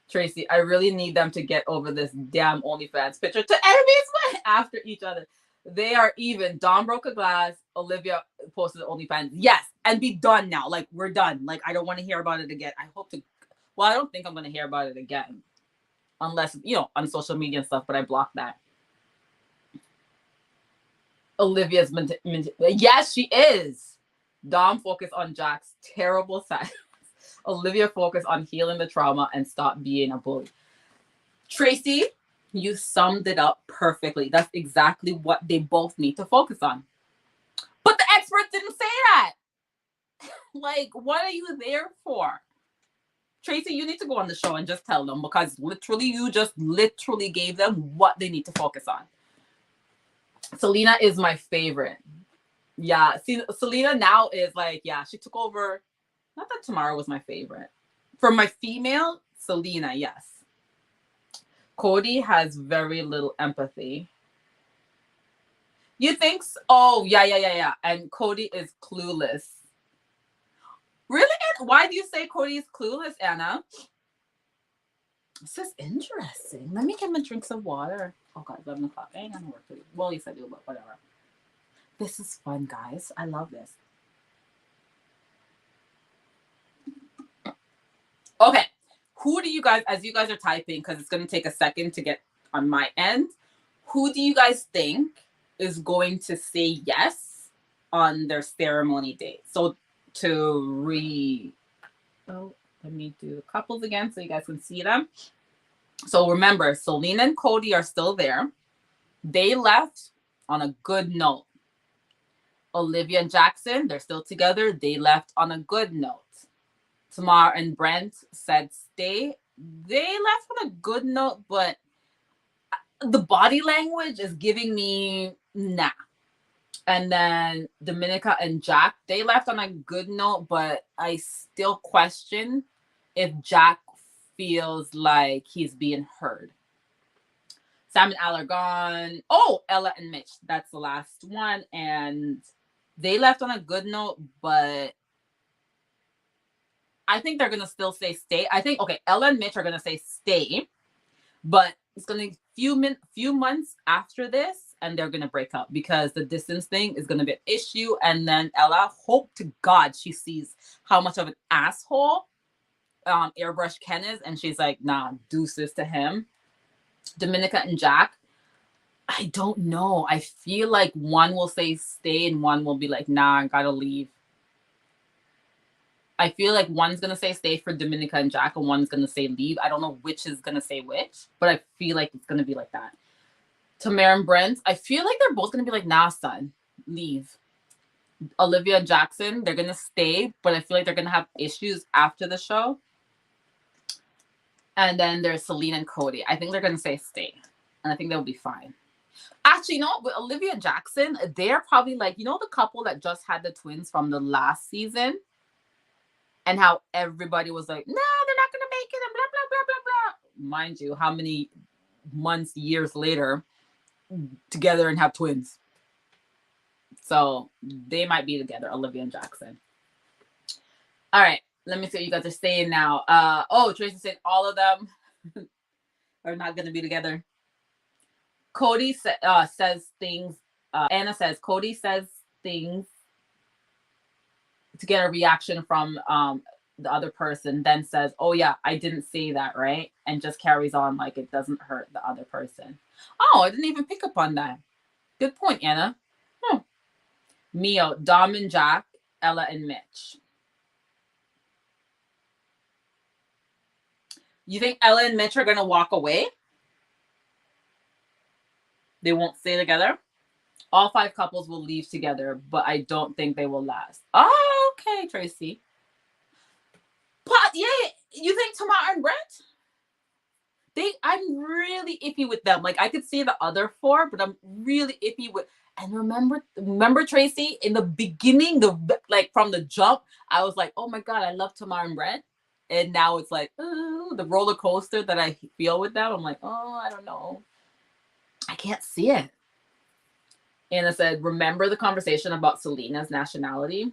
Tracy, I really need them to get over this damn OnlyFans picture to enemies after each other. They are even. Dom broke a glass. Olivia posted the OnlyFans. Yes, and be done now. Like, we're done. Like, I don't want to hear about it again. I hope to Well, I don't think I'm going to hear about it again. Unless, on social media and stuff, but I blocked that. Olivia's yes, she is. Dom focus on Jack's terrible side. Olivia focus on healing the trauma and stop being a bully. Tracy, you summed it up perfectly. That's exactly what they both need to focus on. But the experts didn't say that. Like, what are you there for? Tracy, you need to go on the show and just tell them, because literally you just literally gave them what they need to focus on. Selena is my favorite. Yeah, see, Selena now is like, yeah, she took over. Not that Tamara was my favorite. For my female, Selena, yes. Cody has very little empathy. You think so? Oh, yeah. And Cody is clueless. Really? Why do you say Cody is clueless, Anna? This is interesting. Let me get my drinks of water. Oh, God, 11 o'clock. I ain't gonna work today. Well, at least I do, but whatever. This is fun, guys. I love this. Okay. Who do you guys, as you guys are typing, because it's going to take a second to get on my end, who do you guys think is going to say yes on their ceremony date? So let me do the couples again so you guys can see them. So remember, Selena and Cody are still there. They left on a good note. Olivia and Jackson, they're still together. They left on a good note. Tamar and Brent said stay. They left on a good note, but the body language is giving me nah. And then Dominica and Jack, they left on a good note, but I still question if Jack feels like he's being heard. Sam and Al are gone. Oh, Ella and Mitch, that's the last one. And they left on a good note, but I think they're gonna still say stay. I think Ella and Mitch are gonna say stay, but it's gonna be few months after this, and they're gonna break up because the distance thing is gonna be an issue. And then Ella, hope to God she sees how much of an asshole Airbrush Ken is, and she's like, nah, deuces to him. Dominica and Jack, I don't know. I feel like one will say stay and one will be like, nah, I gotta leave. I feel like one's going to say stay for Dominica and Jack, and one's going to say leave. I don't know which is going to say which, but I feel like it's going to be like that. Tamara and Brent, I feel like they're both going to be like, nah, son, leave. Olivia and Jackson, they're going to stay, but I feel like they're going to have issues after the show. And then there's Selena and Cody. I think they're going to say stay, and I think they'll be fine. Actually, with Olivia and Jackson, they're probably like, the couple that just had the twins from the last season? And how everybody was like, no, they're not going to make it, and blah, blah, blah, blah, blah. Mind you, how many months, years later, together and have twins. So they might be together, Olivia and Jackson. All right, let me see what you guys are saying now. Tracy said all of them are not going to be together. Cody says things. Anna says, Cody says things to get a reaction from the other person, then says, oh yeah, I didn't say that, right? And just carries on like it doesn't hurt the other person. Oh, I didn't even pick up on that. Good point, Anna. Mio, Dom and Jack, Ella and Mitch. You think Ella and Mitch are going to walk away? They won't stay together? All 5 couples will leave together, but I don't think they will last. Oh, okay, Tracy. But yeah, you think Tamara and Brent? I'm really iffy with them. Like I could see the other 4, but I'm really iffy with. And remember Tracy, in the beginning, from the jump, I was like, oh my God, I love Tamara and Brent. And now it's like, the roller coaster that I feel with them. I'm like, oh, I don't know. I can't see it. Anna said, remember the conversation about Selena's nationality?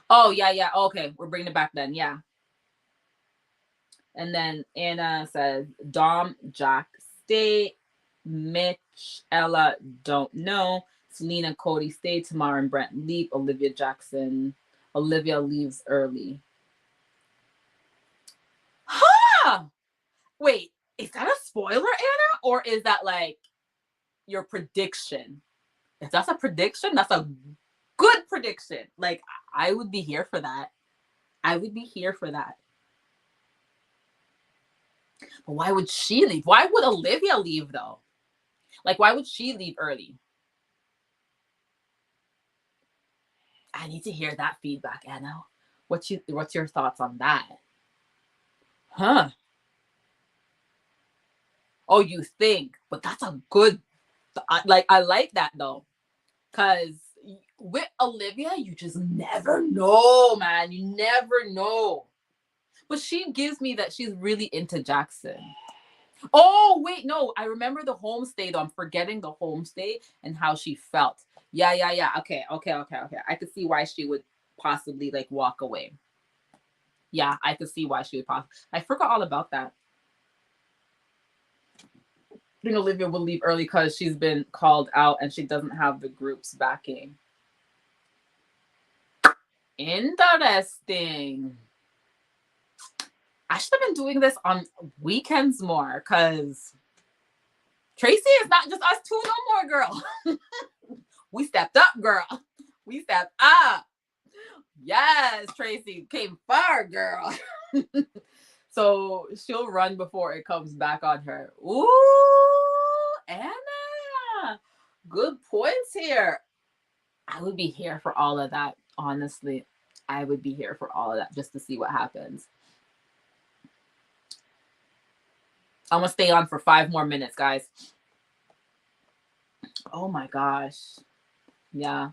Oh, yeah. Okay, we're bringing it back then. Yeah. And then Anna says, Dom, Jack, stay. Mitch, Ella, don't know. Selena, Cody, stay. Tamara and Brent leave. Olivia Jackson. Olivia leaves early. spoiler, Anna, or is that like your prediction? If that's a prediction, that's a good prediction. Like, I would be here for that. I would be here for that. But why would she leave? Why would Olivia leave though? Like, why would she leave early? I need to hear that feedback, Anna. What's your thoughts on that? Huh? Oh, you think? But that's a good. I like that though, cause with Olivia, you just never know, man. You never know. But she gives me that she's really into Jackson. Oh, wait, no. I remember the homestay, though. I'm forgetting the homestay and how she felt. Yeah, yeah, yeah. Okay, okay, okay, okay. I could see why she would possibly like walk away. Yeah, I could see why she would possibly. I forgot all about that. I think Olivia will leave early because she's been called out and she doesn't have the group's backing. Interesting. I should have been doing this on weekends more because Tracy is not just us two no more, girl. We stepped up, girl. We stepped up. Yes, Tracy came far, girl. So she'll run before it comes back on her. Ooh, Anna. Good points here. I would be here for all of that, honestly. I would be here for all of that just to see what happens. I'm going to stay on for 5 more minutes, guys. Oh my gosh. Yeah.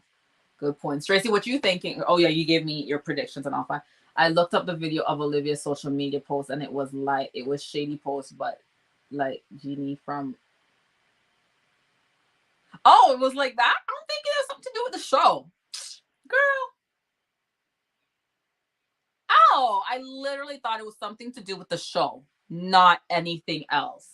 Good points. Tracy, what you thinking? Oh yeah, you gave me your predictions and all fine. I looked up the video of Olivia's social media post and it was shady post, but like Jeannie from. Oh, it was like that? I don't think it has something to do with the show. Girl. Oh, I literally thought it was something to do with the show, not anything else.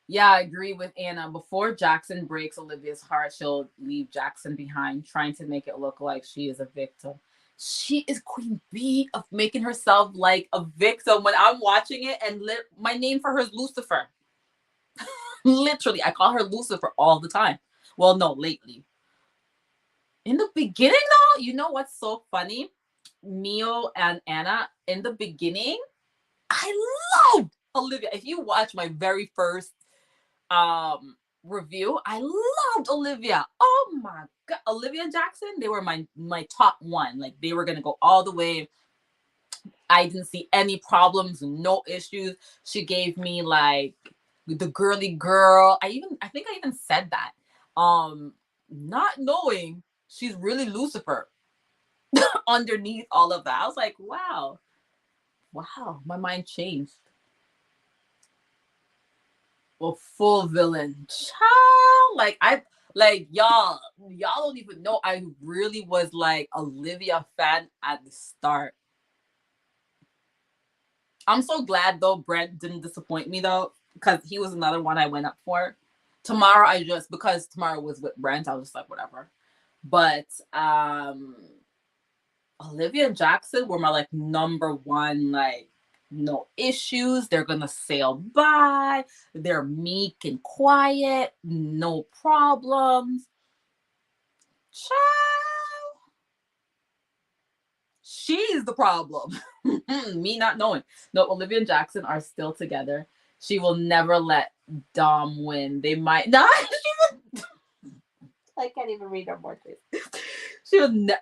Yeah, I agree with Anna. Before Jackson breaks Olivia's heart, she'll leave Jackson behind, trying to make it look like she is a victim. She is Queen Bee of making herself like a victim when I'm watching it, and my name for her is Lucifer. Literally, I call her Lucifer all the time. Well, no, lately. In the beginning, though, you know what's so funny? Mio and Anna, in the beginning, I loved Olivia. If you watch my very first review, I loved Olivia. Oh my god, Olivia and Jackson, they were my top one. Like, they were gonna go all the way. I didn't see any problems, no issues. She gave me like the girly girl. I think I even said that. Not knowing she's really Lucifer underneath all of that. I was like, wow. Wow, my mind changed. Well, full villain. Child. Y'all don't even know. I really was like Olivia fan at the start. I'm so glad though Brent didn't disappoint me though, because he was another one I went up for. Tomorrow because tomorrow was with Brent, I was just like whatever. But Olivia and Jackson were my like number one, like no issues. They're gonna sail by. They're meek and quiet, no problems. Child. She's the problem. Me not knowing. No, Olivia and Jackson are still together. She will never let Dom win. They might not. I can't even read her more, Tracy.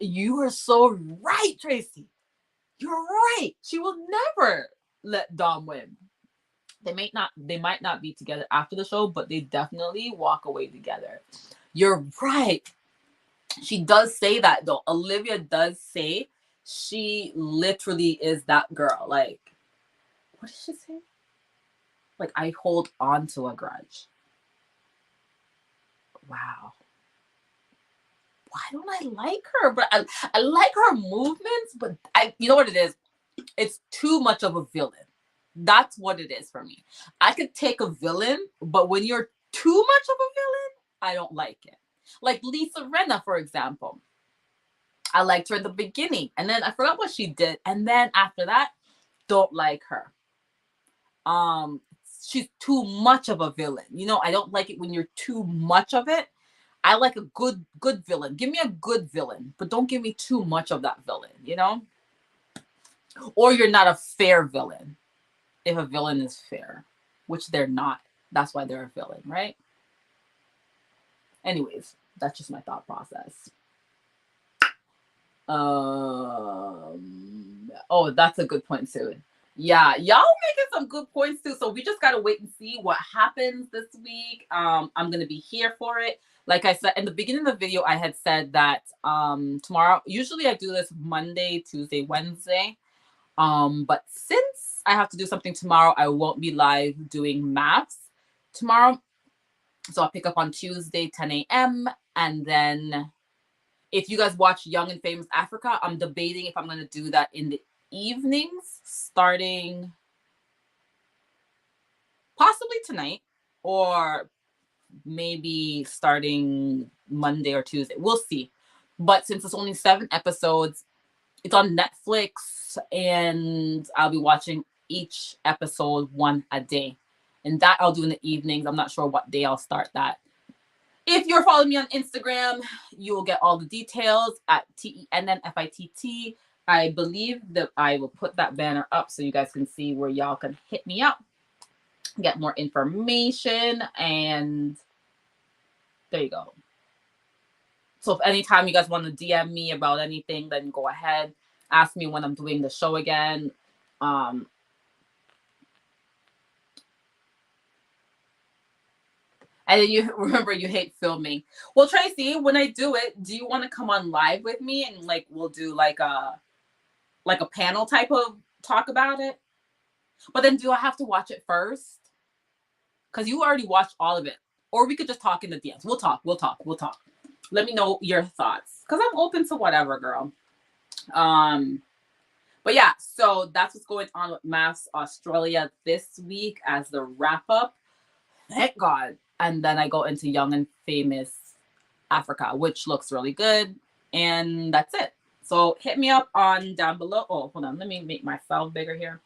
You are so right, Tracy. You're right. She will never let Dom win. They might not be together after the show, but they definitely walk away together. You're right. She does say that though. Olivia does say she literally is that girl. Like, what did she say? Like, I hold on to a grudge. Wow. Why don't I like her? But I like her movements, but you know what it is? It's too much of a villain. That's what it is for me. I could take a villain, but when you're too much of a villain, I don't like it. Like Lisa Rinna, for example. I liked her in the beginning, and then I forgot what she did, and then after that, don't like her. Um, she's too much of a villain. You know, I don't like it when you're too much of it. I like a good villain. Give me a good villain, but don't give me too much of that villain, you know? Or you're not a fair villain. If a villain is fair, which they're not. That's why they're a villain, right? Anyways, that's just my thought process. Oh, that's a good point too. Yeah, y'all making some good points too. So we just gotta wait and see what happens this week. I'm gonna be here for it. Like I said in the beginning of the video, I had said that tomorrow. Usually I do this Monday, Tuesday, Wednesday. But since I have to do something tomorrow, I won't be live doing maths tomorrow. So I'll pick up on Tuesday, 10 a.m. And then if you guys watch Young and Famous Africa, I'm debating if I'm going to do that in the evenings, starting possibly tonight, or maybe starting Monday or Tuesday. We'll see. But since it's only 7 episodes, it's on Netflix, and I'll be watching each episode one a day. And that I'll do in the evenings. I'm not sure what day I'll start that. If you're following me on Instagram, you will get all the details at TENNFITT. I believe that I will put that banner up so you guys can see where y'all can hit me up, get more information, and there you go. So if anytime you guys want to DM me about anything, then go ahead. Ask me when I'm doing the show again. And then you remember you hate filming. Well, Tracy, when I do it, do you want to come on live with me and like we'll do like a panel type of talk about it? But then do I have to watch it first? Because you already watched all of it. Or we could just talk in the DMs. We'll talk. Let me know your thoughts. Because I'm open to whatever, girl. But yeah, so that's what's going on with Maths Australia this week as the wrap up. Thank God. And then I go into Young and Famous Africa, which looks really good. And that's it. So hit me up on down below. Oh, hold on. Let me make myself bigger here.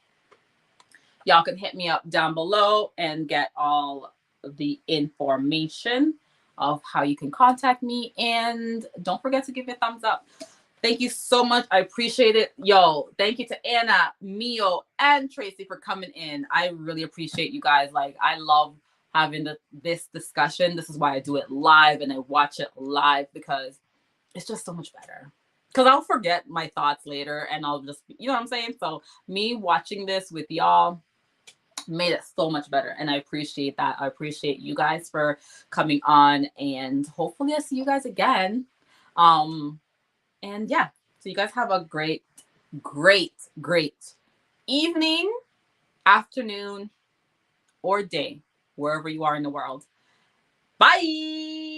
Y'all can hit me up down below and get all the information of how you can contact me. And don't forget to give me a thumbs up. Thank you so much. I appreciate it. Yo, thank you to Anna, Mio, and Tracy for coming in. I really appreciate you guys. Like, I love having this discussion. This is why I do it live and I watch it live because it's just so much better. Because I'll forget my thoughts later and I'll just, you know what I'm saying? So me watching this with y'all made it so much better. And I appreciate that. I appreciate you guys for coming on. And hopefully I see you guys again. And yeah, so you guys have a great evening, afternoon, or day, wherever you are in the world. Bye.